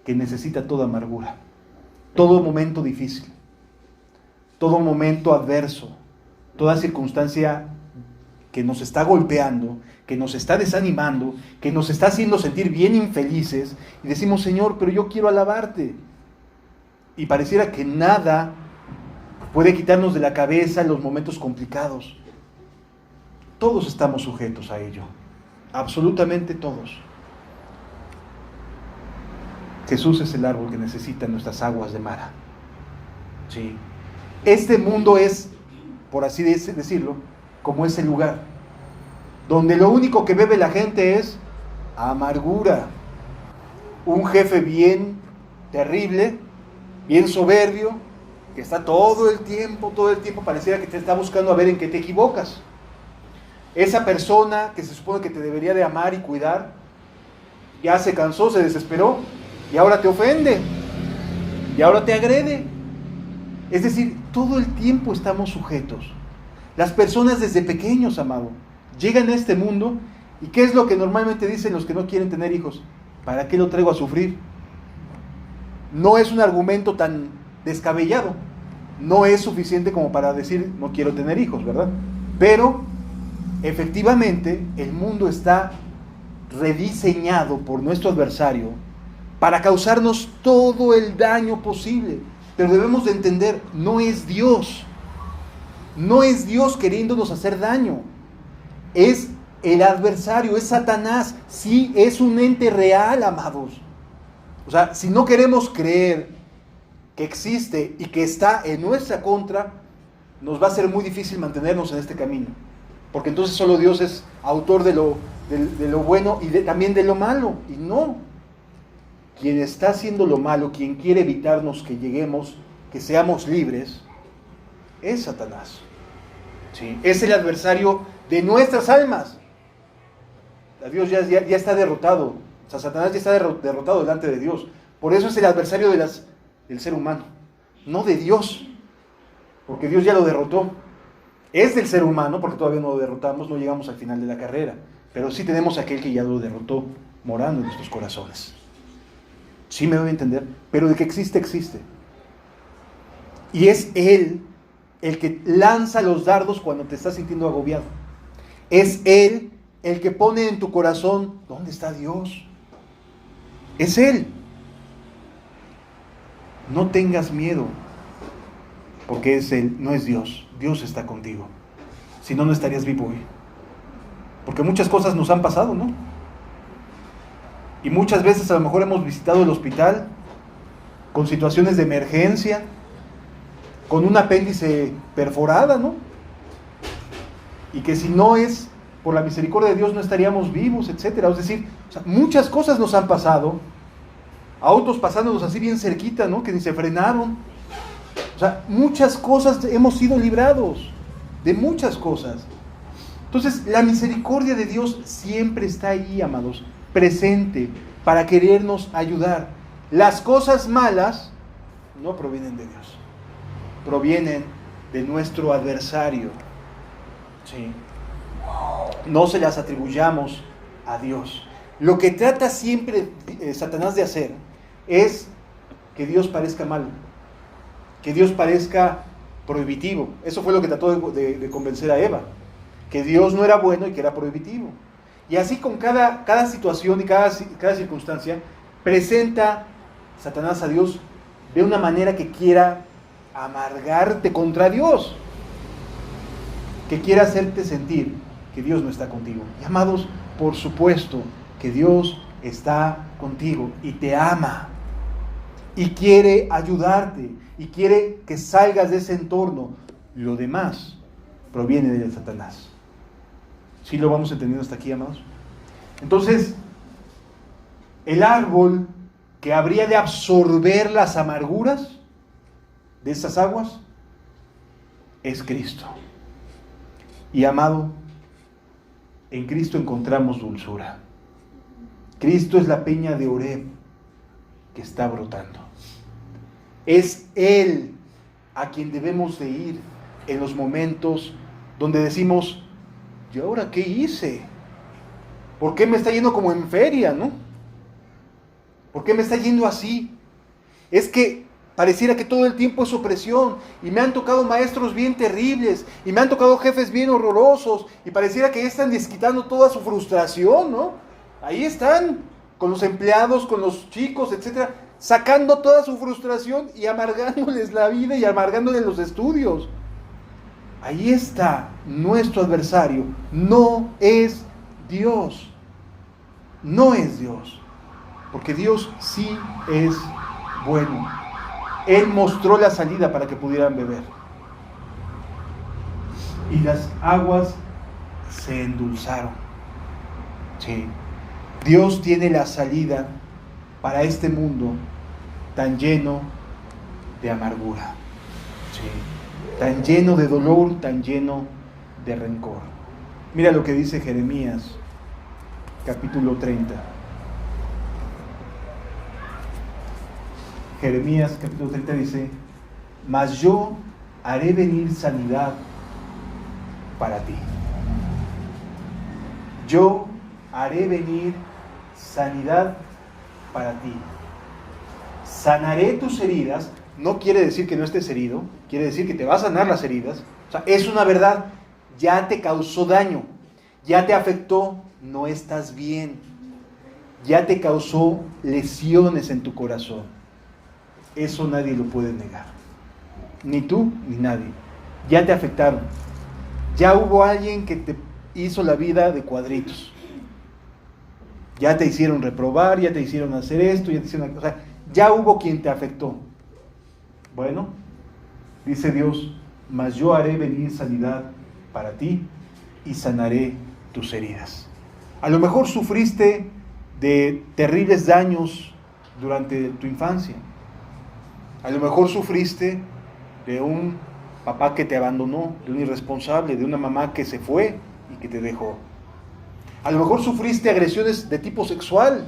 que necesita toda amargura, todo momento difícil, todo momento adverso, toda circunstancia que nos está golpeando, que nos está desanimando, que nos está haciendo sentir bien infelices, y decimos, Señor, pero yo quiero alabarte. Y pareciera que nada puede quitarnos de la cabeza los momentos complicados. Todos estamos sujetos a ello, absolutamente todos. Jesús es el árbol que necesita nuestras aguas de Mara. Sí. Este mundo es, por así decirlo, como ese lugar, donde lo único que bebe la gente es amargura. Un jefe bien terrible, bien soberbio, que está todo el tiempo pareciera que te está buscando a ver en qué te equivocas. Esa persona que se supone que te debería de amar y cuidar, ya se cansó, se desesperó, y ahora te ofende, y ahora te agrede. Es decir, todo el tiempo estamos sujetos. Las personas desde pequeños, amado, llegan a este mundo, y ¿qué es lo que normalmente dicen los que no quieren tener hijos? ¿Para qué lo traigo a sufrir? No es un argumento tan descabellado, no es suficiente como para decir no quiero tener hijos, ¿verdad? Pero efectivamente el mundo está rediseñado por nuestro adversario para causarnos todo el daño posible. Pero debemos de entender, no es Dios queriéndonos hacer daño, es el adversario, es Satanás. Sí, es un ente real, amados. O sea, si no queremos creer que existe y que está en nuestra contra, nos va a ser muy difícil mantenernos en este camino. Porque entonces solo Dios es autor de lo bueno y también de lo malo. Y no. Quien está haciendo lo malo, quien quiere evitarnos que lleguemos, que seamos libres, es Satanás. ¿Sí? Es el adversario de nuestras almas. Dios ya está derrotado. O sea, Satanás ya está derrotado delante de Dios. Por eso es el adversario del ser humano, no de Dios. Porque Dios ya lo derrotó. Es del ser humano, porque todavía no lo derrotamos, no llegamos al final de la carrera. Pero sí tenemos a aquel que ya lo derrotó, morando en nuestros corazones. Sí me doy a entender, pero de que existe, existe. Y es Él el que lanza los dardos cuando te estás sintiendo agobiado. Es Él el que pone en tu corazón, ¿dónde está Dios? Es Él. No tengas miedo, porque es Él, no es Dios. Dios está contigo. Si no, no estarías vivo hoy. Porque muchas cosas nos han pasado, ¿no? Y muchas veces a lo mejor hemos visitado el hospital con situaciones de emergencia, con un apéndice perforada, ¿no? Y que si no es por la misericordia de Dios no estaríamos vivos, etcétera. Es decir, o sea, muchas cosas nos han pasado, autos pasándonos así bien cerquita, ¿no? Que ni se frenaron. O sea, muchas cosas hemos sido librados, de muchas cosas. Entonces, la misericordia de Dios siempre está ahí, amados, presente, para querernos ayudar. Las cosas malas no provienen de Dios, provienen de nuestro adversario. Sí. No se las atribuyamos a Dios. Lo que trata siempre Satanás de hacer es que Dios parezca malo, que Dios parezca prohibitivo. Eso fue lo que trató de convencer a Eva, que Dios no era bueno y que era prohibitivo. Y así con cada situación y cada circunstancia, presenta Satanás a Dios de una manera que quiera amargarte contra Dios, que quiera hacerte sentir que Dios no está contigo. Y amados, por supuesto que Dios está contigo y te ama y quiere ayudarte y quiere que salgas de ese entorno. Lo demás proviene de Satanás. ¿Sí lo vamos entendiendo hasta aquí, amados? Entonces, el árbol que habría de absorber las amarguras de esas aguas es Cristo. Y amado, en Cristo encontramos dulzura. Cristo es la peña de Oreb que está brotando. Es Él a quien debemos de ir en los momentos donde decimos, ¿y ahora qué hice? ¿Por qué me está yendo como en feria, no? ¿Por qué me está yendo así? Es que Pareciera que todo el tiempo es opresión, y me han tocado maestros bien terribles, y me han tocado jefes bien horrorosos, y pareciera que están desquitando toda su frustración, ¿no? Ahí están, con los empleados, con los chicos, etcétera, sacando toda su frustración y amargándoles la vida y amargándoles los estudios. Ahí está nuestro adversario. No es Dios. No es Dios. Porque Dios sí es bueno. Él mostró la salida para que pudieran beber. Y las aguas se endulzaron. Sí. Dios tiene la salida para este mundo tan lleno de amargura. Sí. Tan lleno de dolor, tan lleno de rencor. Mira lo que dice Jeremías, capítulo 30. Jeremías, capítulo 30 dice: mas yo haré venir sanidad para ti. Yo haré venir sanidad para ti. Sanaré tus heridas. No quiere decir que no estés herido, quiere decir que te va a sanar las heridas. O sea, es una verdad. Ya te causó daño, ya te afectó, no estás bien. Ya te causó lesiones en tu corazón. Eso nadie lo puede negar. Ni tú, ni nadie. Ya te afectaron. Ya hubo alguien que te hizo la vida de cuadritos. Ya te hicieron reprobar, ya te hicieron hacer esto, ya te hicieron... O sea, ya hubo quien te afectó. Bueno, dice Dios: mas yo haré venir sanidad para ti y sanaré tus heridas. A lo mejor sufriste de terribles daños durante tu infancia. A lo mejor sufriste de un papá que te abandonó, de un irresponsable, de una mamá que se fue y que te dejó. A lo mejor sufriste agresiones de tipo sexual.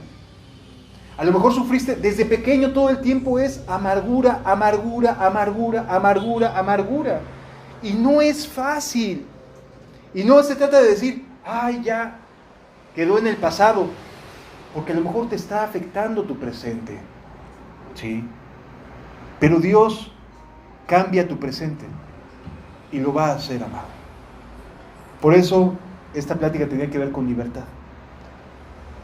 A lo mejor sufriste desde pequeño, todo el tiempo es amargura, amargura, amargura, amargura, amargura. Y no es fácil. Y no se trata de decir: ay, ya quedó en el pasado. Porque a lo mejor te está afectando tu presente. ¿Sí? Pero Dios cambia tu presente y lo va a hacer, amado. Por eso esta plática tenía que ver con libertad.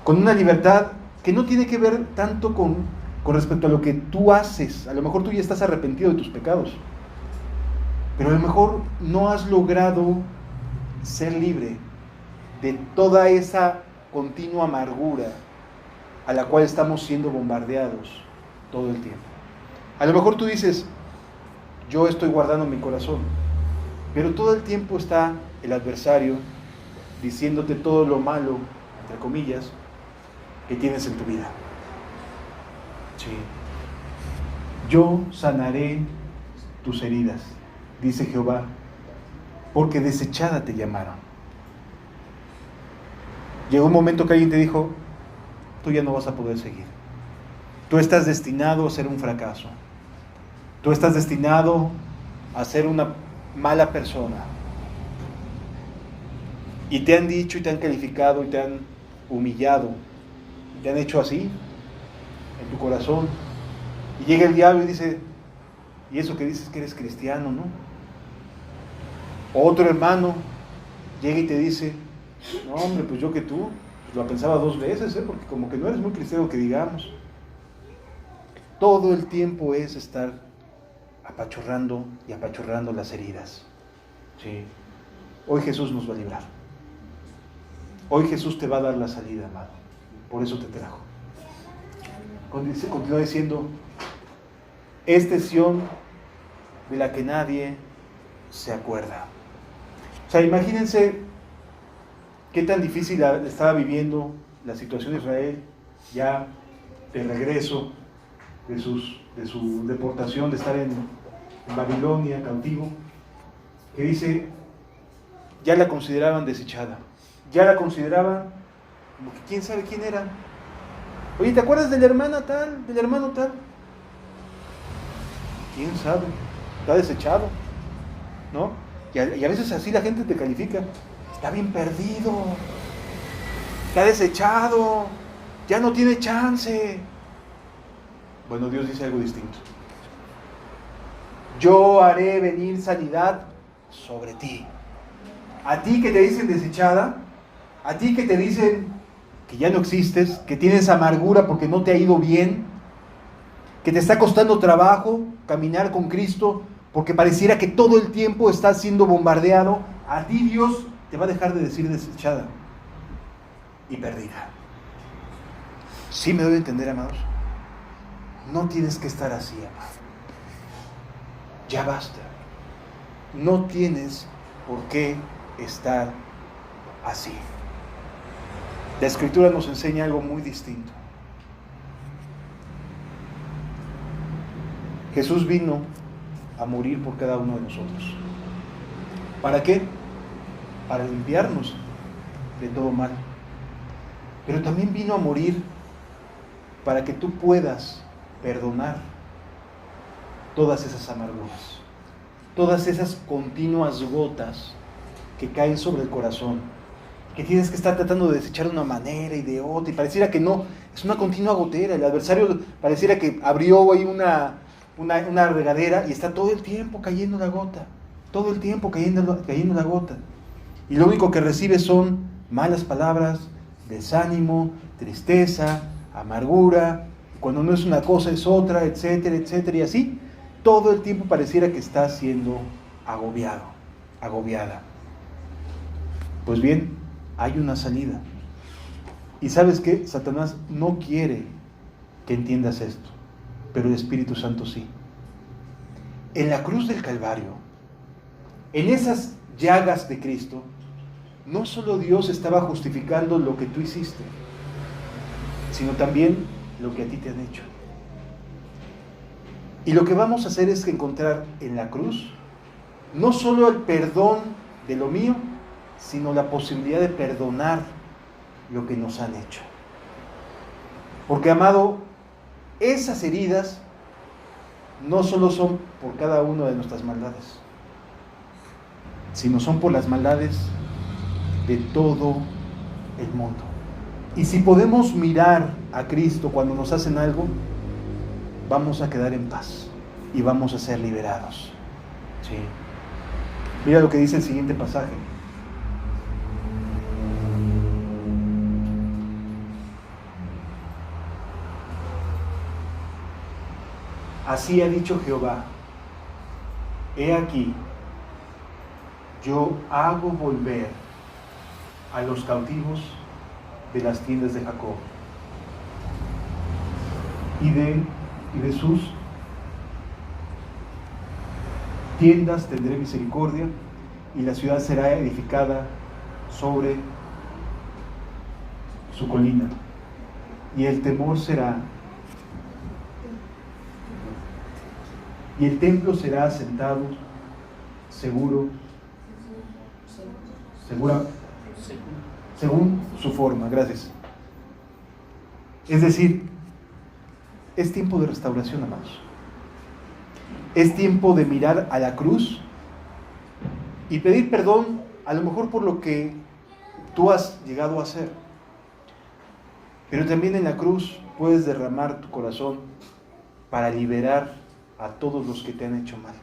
Con una libertad que no tiene que ver tanto con respecto a lo que tú haces. A lo mejor tú ya estás arrepentido de tus pecados, pero a lo mejor no has logrado ser libre de toda esa continua amargura a la cual estamos siendo bombardeados todo el tiempo. A lo mejor tú dices: yo estoy guardando mi corazón, pero todo el tiempo está el adversario diciéndote todo lo malo, entre comillas, que tienes en tu vida. Sí. Yo sanaré tus heridas, dice Jehová, porque desechada te llamaron. Llegó un momento que alguien te dijo: tú ya no vas a poder seguir. Tú estás destinado a ser un fracaso. Tú estás destinado a ser una mala persona. Y te han dicho y te han calificado y te han humillado. Te han hecho así en tu corazón. Y llega el diablo y dice: y eso que dices que eres cristiano, ¿no? Otro hermano llega y te dice: no, hombre, pues yo que tú, pues lo pensaba 2 veces, porque como que no eres muy cristiano que digamos. Todo el tiempo es estar apachurrando y apachurrando las heridas. Sí. Hoy Jesús nos va a librar. Hoy Jesús te va a dar la salida, amado. Por eso te trajo. Continúa diciendo: esta es Sión de la que nadie se acuerda. O sea, imagínense qué tan difícil estaba viviendo la situación de Israel ya de regreso de su deportación, de estar en Babilonia, cautivo, que dice: ya la consideraban desechada, ya la consideraban como que quién sabe quién era. Oye, ¿te acuerdas de la hermana tal, del hermano tal? ¿Quién sabe? Está desechado, ¿no? Y a veces así la gente te califica: está bien perdido, está desechado, ya no tiene chance. Bueno, Dios dice algo distinto. Yo haré venir sanidad sobre ti. A ti que te dicen desechada, a ti que te dicen que ya no existes, que tienes amargura porque no te ha ido bien, que te está costando trabajo caminar con Cristo porque pareciera que todo el tiempo estás siendo bombardeado, a ti Dios te va a dejar de decir desechada y perdida. ¿Sí me doy a entender, amados? No tienes que estar así, amado. Ya basta. No tienes por qué estar así. La Escritura nos enseña algo muy distinto. Jesús vino a morir por cada uno de nosotros. ¿Para qué? Para limpiarnos de todo mal. Pero también vino a morir para que tú puedas perdonar todas esas amarguras, todas esas continuas gotas que caen sobre el corazón, que tienes que estar tratando de desechar de una manera y de otra, y pareciera que no, es una continua gotera. El adversario pareciera que abrió ahí una regadera y está todo el tiempo cayendo la gota, todo el tiempo cayendo la gota. Y lo único que recibe son malas palabras, desánimo, tristeza, amargura. Cuando no es una cosa es otra, etcétera, etcétera. Y así, todo el tiempo pareciera que está siendo agobiado, agobiada. Pues bien, hay una salida. Y ¿sabes qué? Satanás no quiere que entiendas esto, pero el Espíritu Santo sí. En la cruz del Calvario, en esas llagas de Cristo, no solo Dios estaba justificando lo que tú hiciste, sino también lo que a ti te han hecho. Y lo que vamos a hacer es encontrar en la cruz no solo el perdón de lo mío, sino la posibilidad de perdonar lo que nos han hecho. Porque, amado, esas heridas no solo son por cada una de nuestras maldades, sino son por las maldades de todo el mundo. Y si podemos mirar a Cristo cuando nos hacen algo, vamos a quedar en paz y vamos a ser liberados. Sí. Mira lo que dice el siguiente pasaje. Así ha dicho Jehová: he aquí, yo hago volver a los cautivos de las tiendas de Jacob, y de sus tiendas tendré misericordia, y la ciudad será edificada sobre su colina, y el temor será, y el templo será asentado segura, según su forma. Gracias. Es decir, es tiempo de restauración, amados. Es tiempo de mirar a la cruz y pedir perdón, a lo mejor por lo que tú has llegado a hacer. Pero también en la cruz puedes derramar tu corazón para liberar a todos los que te han hecho mal,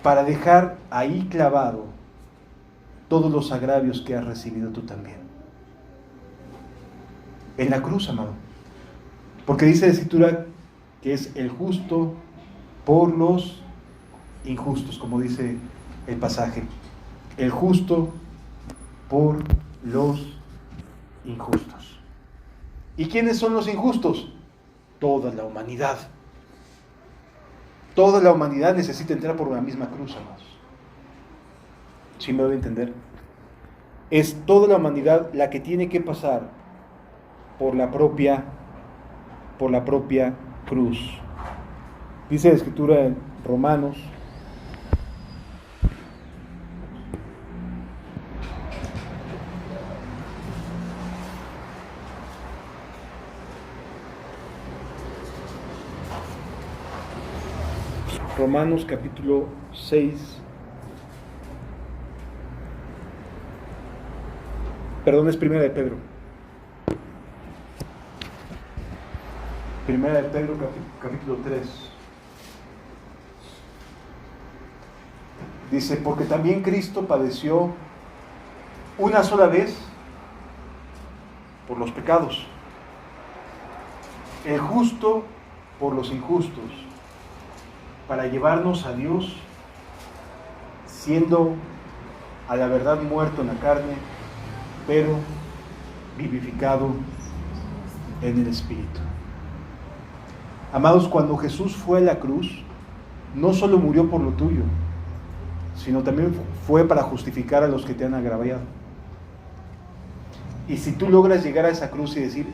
para dejar ahí clavado todos los agravios que has recibido tú también. En la cruz, amado. Porque dice la Escritura que es el justo por los injustos, como dice el pasaje. El justo por los injustos. ¿Y quiénes son los injustos? Toda la humanidad. Toda la humanidad necesita entrar por la misma cruz, amados. ¿Sí me doy a entender? Es toda la humanidad la que tiene que pasar por la propia cruz. Dice la Escritura en Romanos, capítulo 6, perdón, es Primera de Pedro. Primera de Pedro, capítulo 3. Dice, porque también Cristo padeció una sola vez por los pecados, el justo por los injustos, para llevarnos a Dios, siendo a la verdad muerto en la carne, pero vivificado en el Espíritu. Amados, cuando Jesús fue a la cruz, no solo murió por lo tuyo, sino también fue para justificar a los que te han agraviado. Y si tú logras llegar a esa cruz y decir,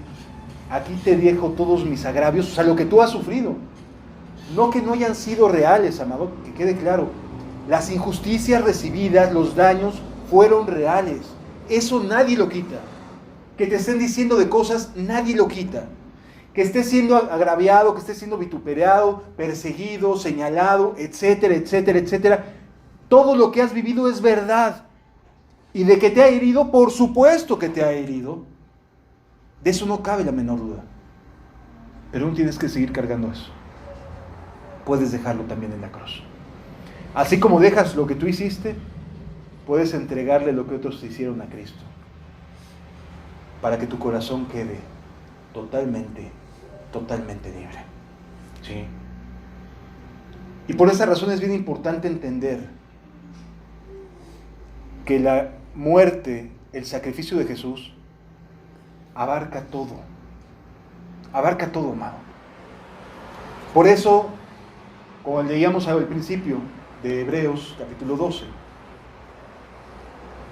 aquí te dejo todos mis agravios, o sea, lo que tú has sufrido, no que no hayan sido reales, amado, que quede claro, las injusticias recibidas, los daños, fueron reales. Eso nadie lo quita. Que te estén diciendo de cosas, nadie lo quita. Que estés siendo agraviado, que estés siendo vituperado, perseguido, señalado, etcétera, etcétera, etcétera. Todo lo que has vivido es verdad. Y de que te ha herido, por supuesto que te ha herido. De eso no cabe la menor duda. Pero no tienes que seguir cargando eso. Puedes dejarlo también en la cruz. Así como dejas lo que tú hiciste, puedes entregarle lo que otros te hicieron a Cristo. Para que tu corazón quede totalmente libre. ¿Sí? Y por esa razón es bien importante entender que la muerte, el sacrificio de Jesús, abarca todo. Abarca todo, amado. Por eso, como leíamos al principio de Hebreos capítulo 12,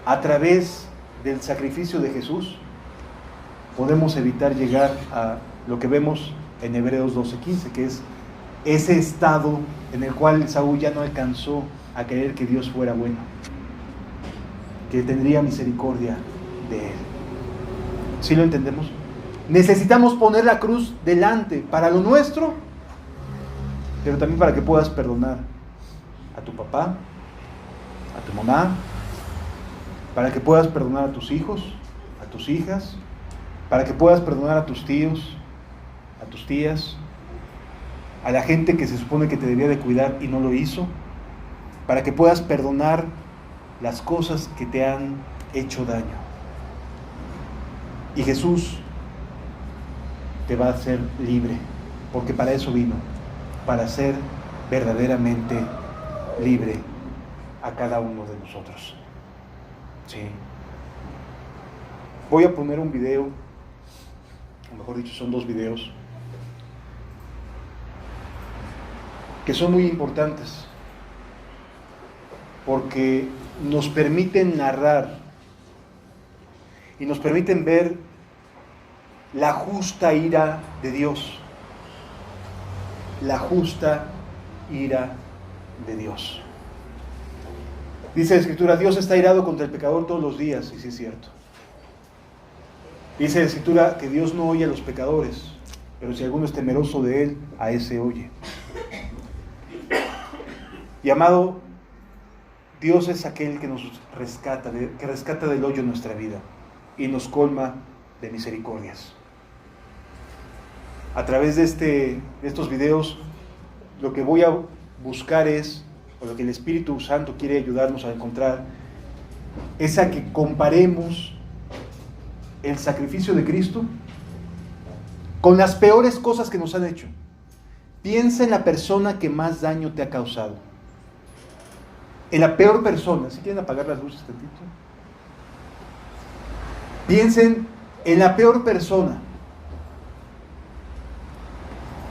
a través del sacrificio de Jesús, podemos evitar llegar a lo que vemos en Hebreos 12:15, que es ese estado en el cual Saúl ya no alcanzó a creer que Dios fuera bueno, que tendría misericordia de él. ¿Sí lo entendemos? Necesitamos poner la cruz delante para lo nuestro, pero también para que puedas perdonar a tu papá, a tu mamá, para que puedas perdonar a tus hijos, a tus hijas, para que puedas perdonar a tus tíos, a tus tías, a la gente que se supone que te debía de cuidar y no lo hizo, para que puedas perdonar las cosas que te han hecho daño. Y Jesús te va a hacer libre, porque para eso vino, para ser verdaderamente libre a cada uno de nosotros. Sí. Voy a poner un video, o mejor dicho, son dos videos, que son muy importantes, porque nos permiten narrar y nos permiten ver la justa ira de Dios. La justa ira de Dios. Dice la Escritura, Dios está irado contra el pecador todos los días, y sí es cierto. Dice la Escritura que Dios no oye a los pecadores, pero si alguno es temeroso de Él, a ese oye. Y amado, Dios es aquel que nos rescata, que rescata del hoyo nuestra vida y nos colma de misericordias. A través de estos videos, lo que voy a buscar es, o lo que el Espíritu Santo quiere ayudarnos a encontrar, es a que comparemos el sacrificio de Cristo con las peores cosas que nos han hecho. Piensa en la persona que más daño te ha causado. En la peor persona. ¿Sí quieren apagar las luces tantito? Piensen en la peor persona.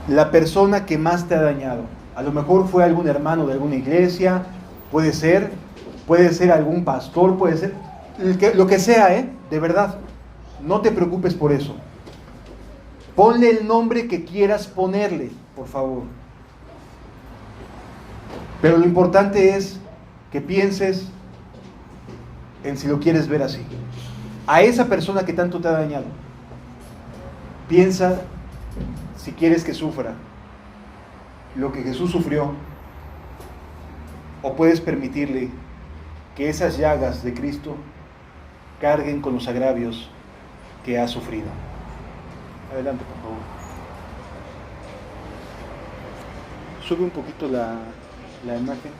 La persona que más te ha dañado. A lo mejor fue algún hermano de alguna iglesia, puede ser algún pastor, puede ser lo que sea, de verdad. No te preocupes por eso. Ponle el nombre que quieras ponerle, por favor. Pero lo importante es que pienses en si lo quieres ver así. A esa persona que tanto te ha dañado, piensa si quieres que sufra lo que Jesús sufrió, o puedes permitirle que esas llagas de Cristo carguen con los agravios que ha sufrido. Adelante, por favor. Sube un poquito la imagen.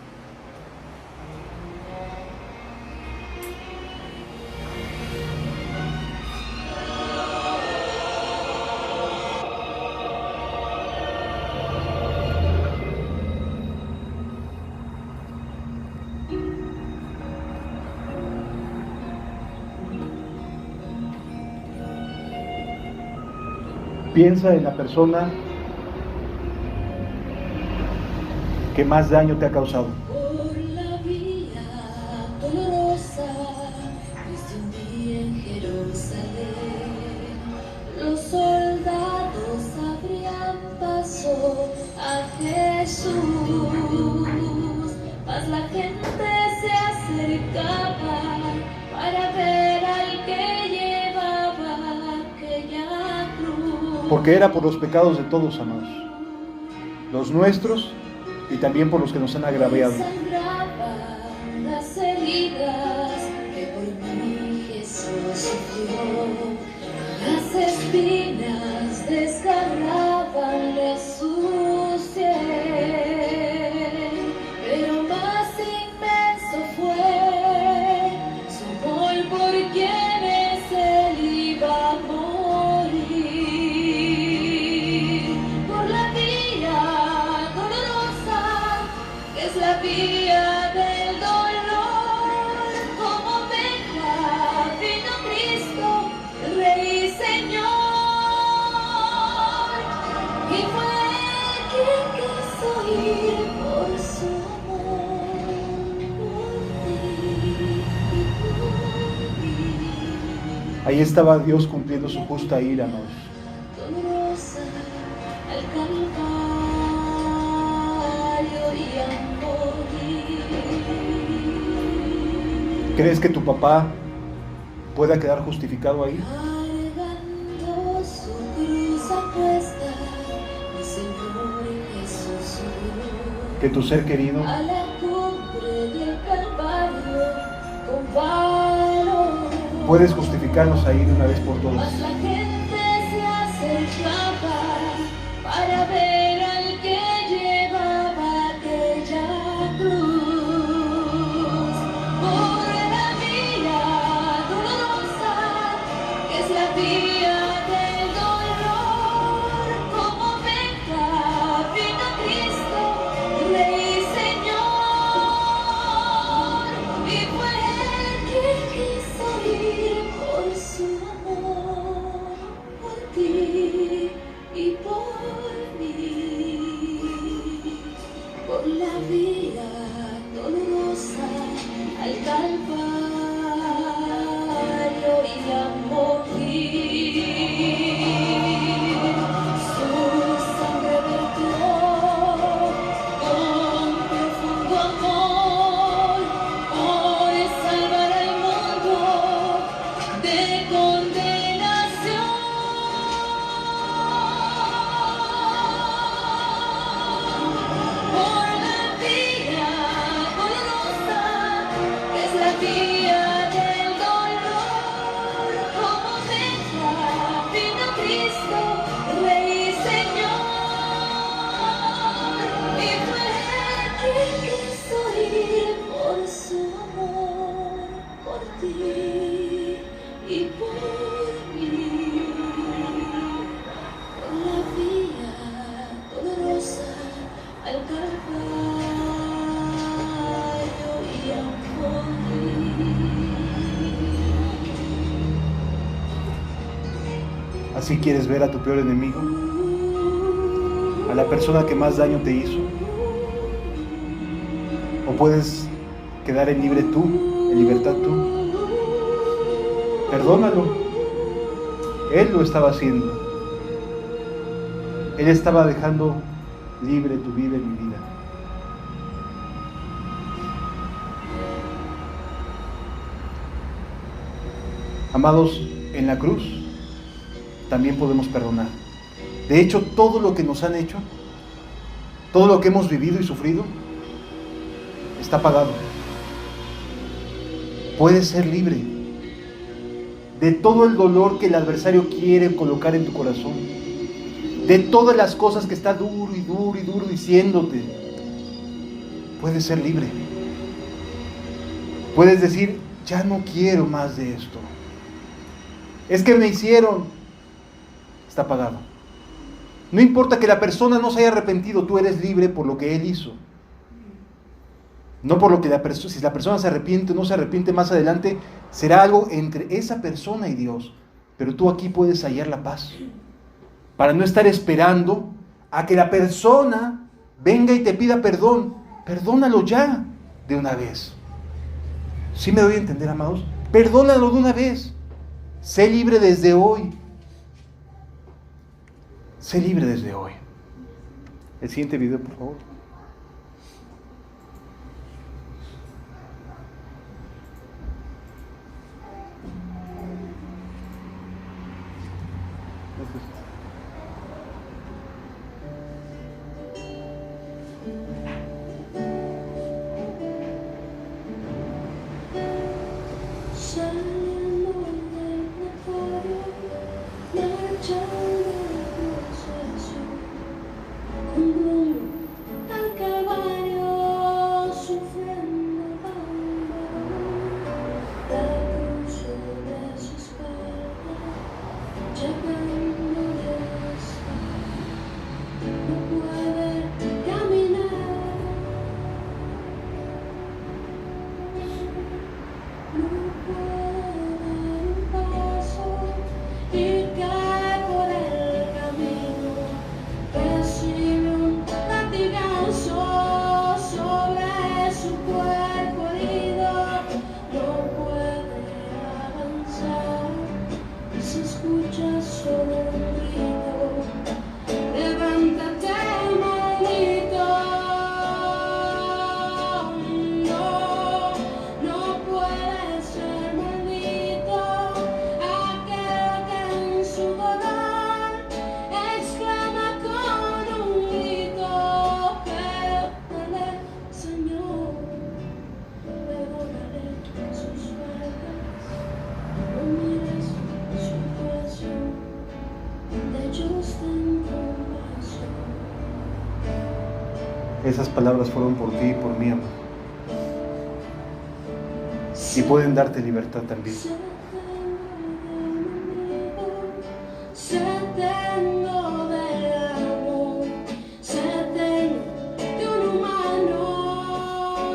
Piensa en la persona que más daño te ha causado. Por la vía dolorosa, desde un día en Jerusalén, los soldados abrían paso a Jesús, mas la gente se acercaba para ver al que llevaba aquella cruz. Porque era por los pecados de todos, amados, los nuestros y también por los que nos han agraviado. Sangraban las heridas que por mí Jesús sufrió, las espinas desgarraban de su sien, pero más inmenso fue su amor por quienes él iba a morir. Por la vía dolorosa, que es la vía del dolor, como oveja vino Cristo, Rey y Señor, y fue quien quiso ir por su amor, por ti y por mí. Ahí estaba Dios cumpliendo su justa ira, amados. Dolorosa al Calvario y a morir. ¿Crees que tu papá pueda quedar justificado ahí? Cargando su cruz apuesta, mi Señor Jesús subió ¿Que tu ser querido a la cumbre del Calvario con valor? puedes justificarnos ahí de una vez por todas? Mas la gente se acercaba para ver al que llevaba aquella cruz. Por la vía dolorosa, que es la vía del dolor, como oveja vino Cristo, Rey y Señor, y fue él quien quiso ir por su amor, por ti y por mí. Por la vía dolorosa al Calvario y a morir. Su sangre vertió con profundo amor por salvar al mundo de condenación. Por la vía dolorosa, que es la vía del dolor, como oveja vino Cristo, Rey y Señor, y fue él quien quiso ir por su amor, por ti y por mí. Por la vía dolorosa al Calvario y a morir. ¿Así quieres ver a tu peor enemigo? ¿A la persona que más daño te hizo? ¿O puedes quedar en libre tú, en libertad tú? Perdónalo. Él lo estaba haciendo. Él estaba dejando libre tu vida y mi vida. Amados, en la cruz también podemos perdonar. De hecho, todo lo que nos han hecho, todo lo que hemos vivido y sufrido, está pagado. Puedes ser libre de todo el dolor que el adversario quiere colocar en tu corazón, de todas las cosas que está duro y duro y duro diciéndote. Puedes ser libre. Puedes decir, ya no quiero más de esto. Es que me hicieron. Está pagado. No importa que la persona no se haya arrepentido, tú eres libre por lo que él hizo. No por lo que si la persona se arrepiente o no se arrepiente más adelante, será algo entre esa persona y Dios. Pero tú aquí puedes hallar la paz. para no estar esperando a que la persona venga y te pida perdón. Perdónalo ya, de una vez. ¿Sí me doy a entender, amados? Perdónalo de una vez. Sé libre desde hoy. Sé libre desde hoy. El siguiente video, por favor. Saliendo del acuario, marchando el proceso, con rumbo al Calvario, sufriendo dolor, la cruz sobre su espalda, llevando no puede caminar. No puede dar un paso y cae por el camino. Recibe un latigazo sobre su cuerpo herido. No puede avanzar y se escucha solo un grito: levántate, maldito. No puede ser maldito aquel que en su dolor exclama con un grito: perdónale, Señor, perdónale sus faltas, no mires su corazón, de ellos ten compasión. Esas palabras fueron por ti y por mí, amado. Y pueden darte libertad también. Se tengo del amor, se tengo de un humano,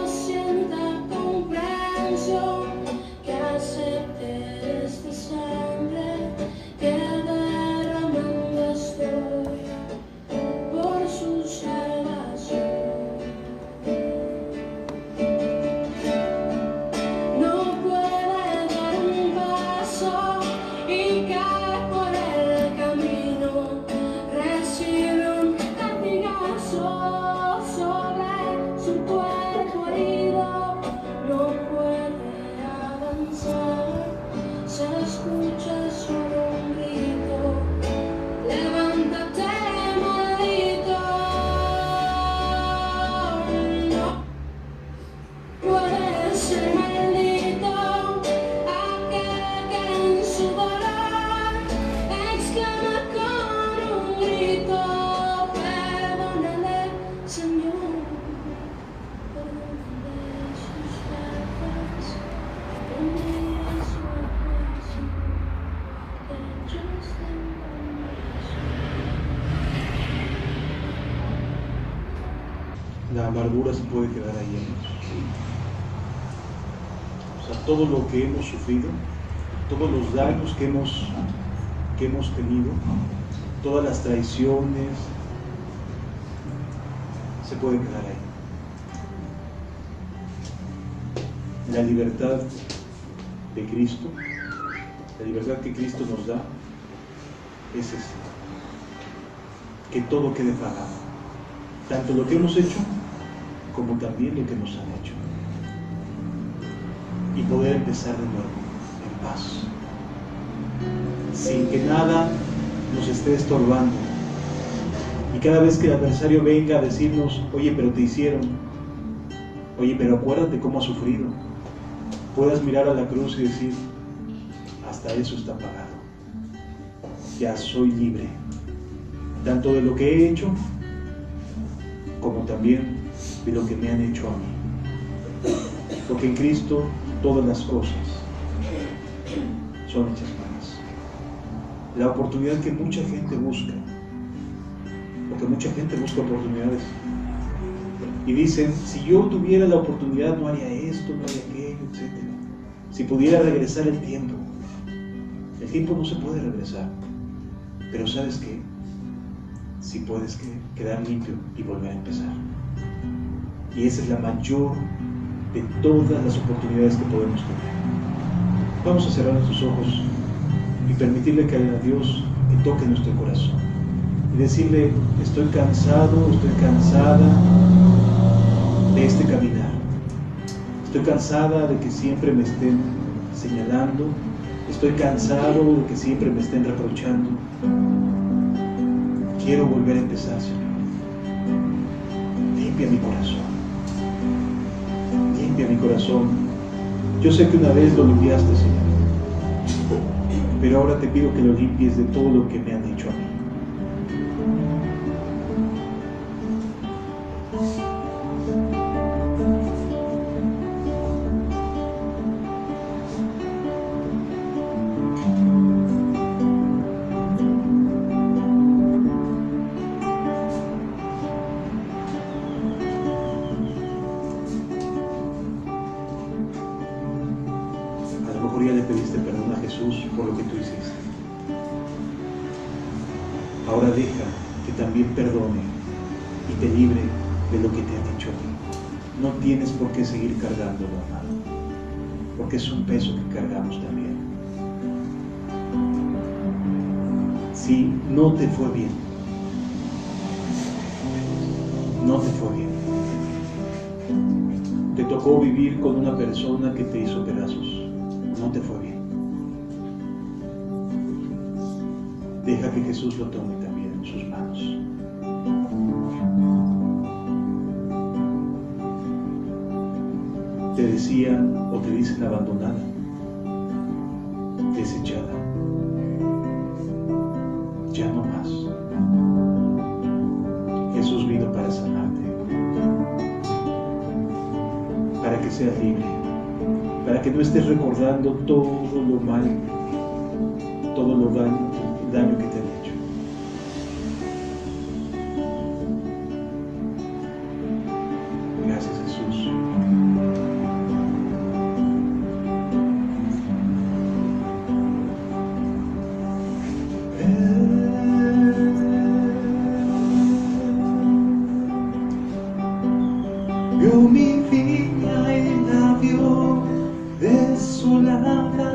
sienta comprensión, que acepte esta sangre que derramando estoy por su salvación. No puede dar un paso y cae por el camino. Recibe un latigazo sobre su cuerpo herido. No puede avanzar, se escucha solo un grito: levántate, maldito. No puede ser maldito aquel que en su dolor exclama con un grito: perdónale, Señor, perdónale sus faltas, no mires su corazón, de ellos ten compasión. La amargura se puede quedar ahí, hermanos. O sea, todo lo que hemos sufrido, todos los daños que hemos tenido, todas las traiciones, se pueden quedar ahí. La libertad de Cristo, la libertad que Cristo nos da, es esta: que todo quede pagado, tanto lo que hemos hecho como también lo que nos han hecho, y poder empezar de nuevo en paz, sin que nada nos esté estorbando. Y cada vez que el adversario venga a decirnos: oye, pero te hicieron, oye, pero acuérdate cómo has sufrido, puedas mirar a la cruz y decir: hasta eso está pagado, ya soy libre, tanto de lo que he hecho como también de lo que me han hecho a mí. Porque en Cristo todas las cosas son hechas nuevas. La oportunidad que mucha gente busca, porque mucha gente busca oportunidades y dicen: si yo tuviera la oportunidad no haría esto, no haría aquello, etc. Si pudiera regresar el tiempo no se puede regresar, pero ¿sabes qué? si puedes quedar limpio y volver a empezar. Y esa es la mayor de todas las oportunidades que podemos tener. Vamos a cerrar nuestros ojos y permitirle que a Dios que toque nuestro corazón y decirle: estoy cansado, estoy cansada de este caminar. Estoy cansada de que siempre me estén señalando. Estoy cansado de que siempre me estén reprochando. Quiero volver a empezar, Señor. Limpia mi corazón. Limpia mi corazón. Yo sé que una vez lo limpiaste, Señor, pero ahora te pido que lo limpies de todo lo que me han hecho a mí. Ya le pediste perdón a Jesús por lo que tú hiciste. Ahora deja que también perdone y te libre de lo que te han hecho a ti. No tienes por qué seguir cargándolo, amado, porque es un peso que cargamos también. Si no te fue bien, no te fue bien, te tocó vivir con una persona que te hizo pedazos, no te fue bien. Deja que Jesús lo tome también en sus manos. Te decían o te dicen abandonada, desechada. Ya no más. Jesús vino para sanarte, para que seas libre, para que no estés recordando todo lo mal, todo lo daño que te han hecho. Gracias, Jesús. Vio mi viña y la vio desolada.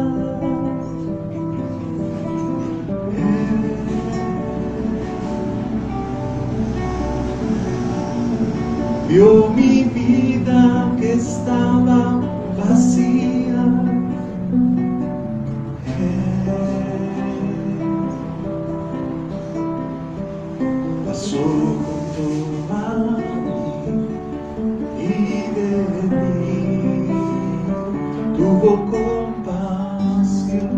Vio mi vida que estaba vacía. Pasó junto a mí y de mí tuvo compasión.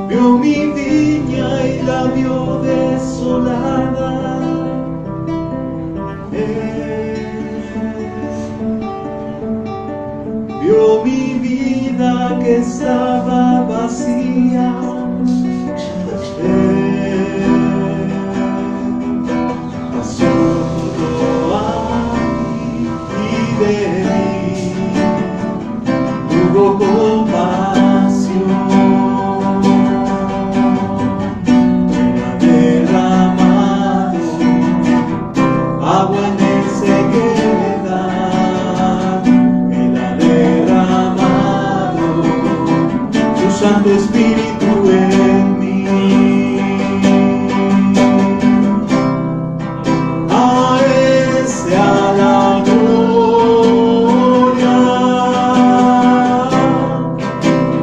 Vio mi viña y la vio desolada. Vio mi vida que estaba vacía. Pasó junto a mí y de mí tuvo compasión. Agua en el sequedad, Él ha derramado su Santo Espíritu en mí. A Él sea la gloria,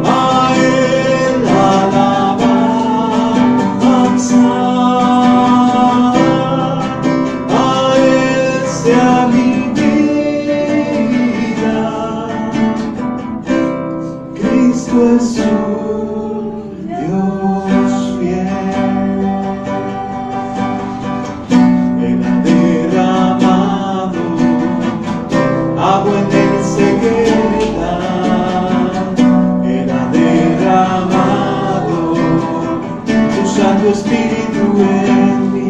a Él la alabanza. Sea mi vida, Cristo es un Dios fiel. Él ha derramado agua en el sequedad. Él ha derramado su Santo Espíritu en mí.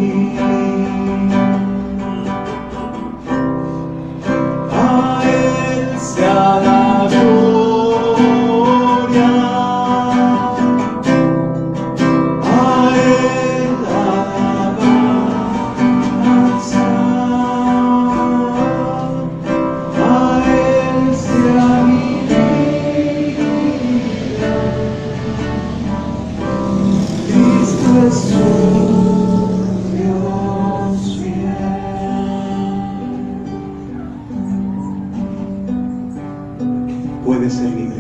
puedes ser libre,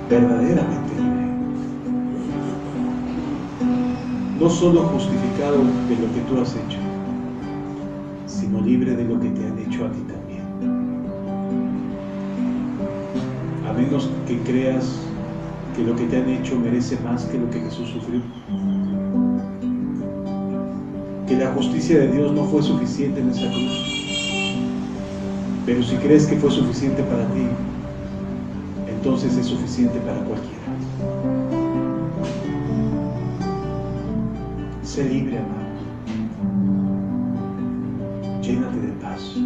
verdaderamente libre. No solo justificado de lo que tú has hecho, sino libre de lo que te han hecho a ti también. A menos que creas que lo que te han hecho merece más que lo que Jesús sufrió, que la justicia de Dios no fue suficiente en esa cruz. Pero si crees que fue suficiente para ti, entonces es suficiente para cualquiera. Sé libre, amado. Llénate de paz.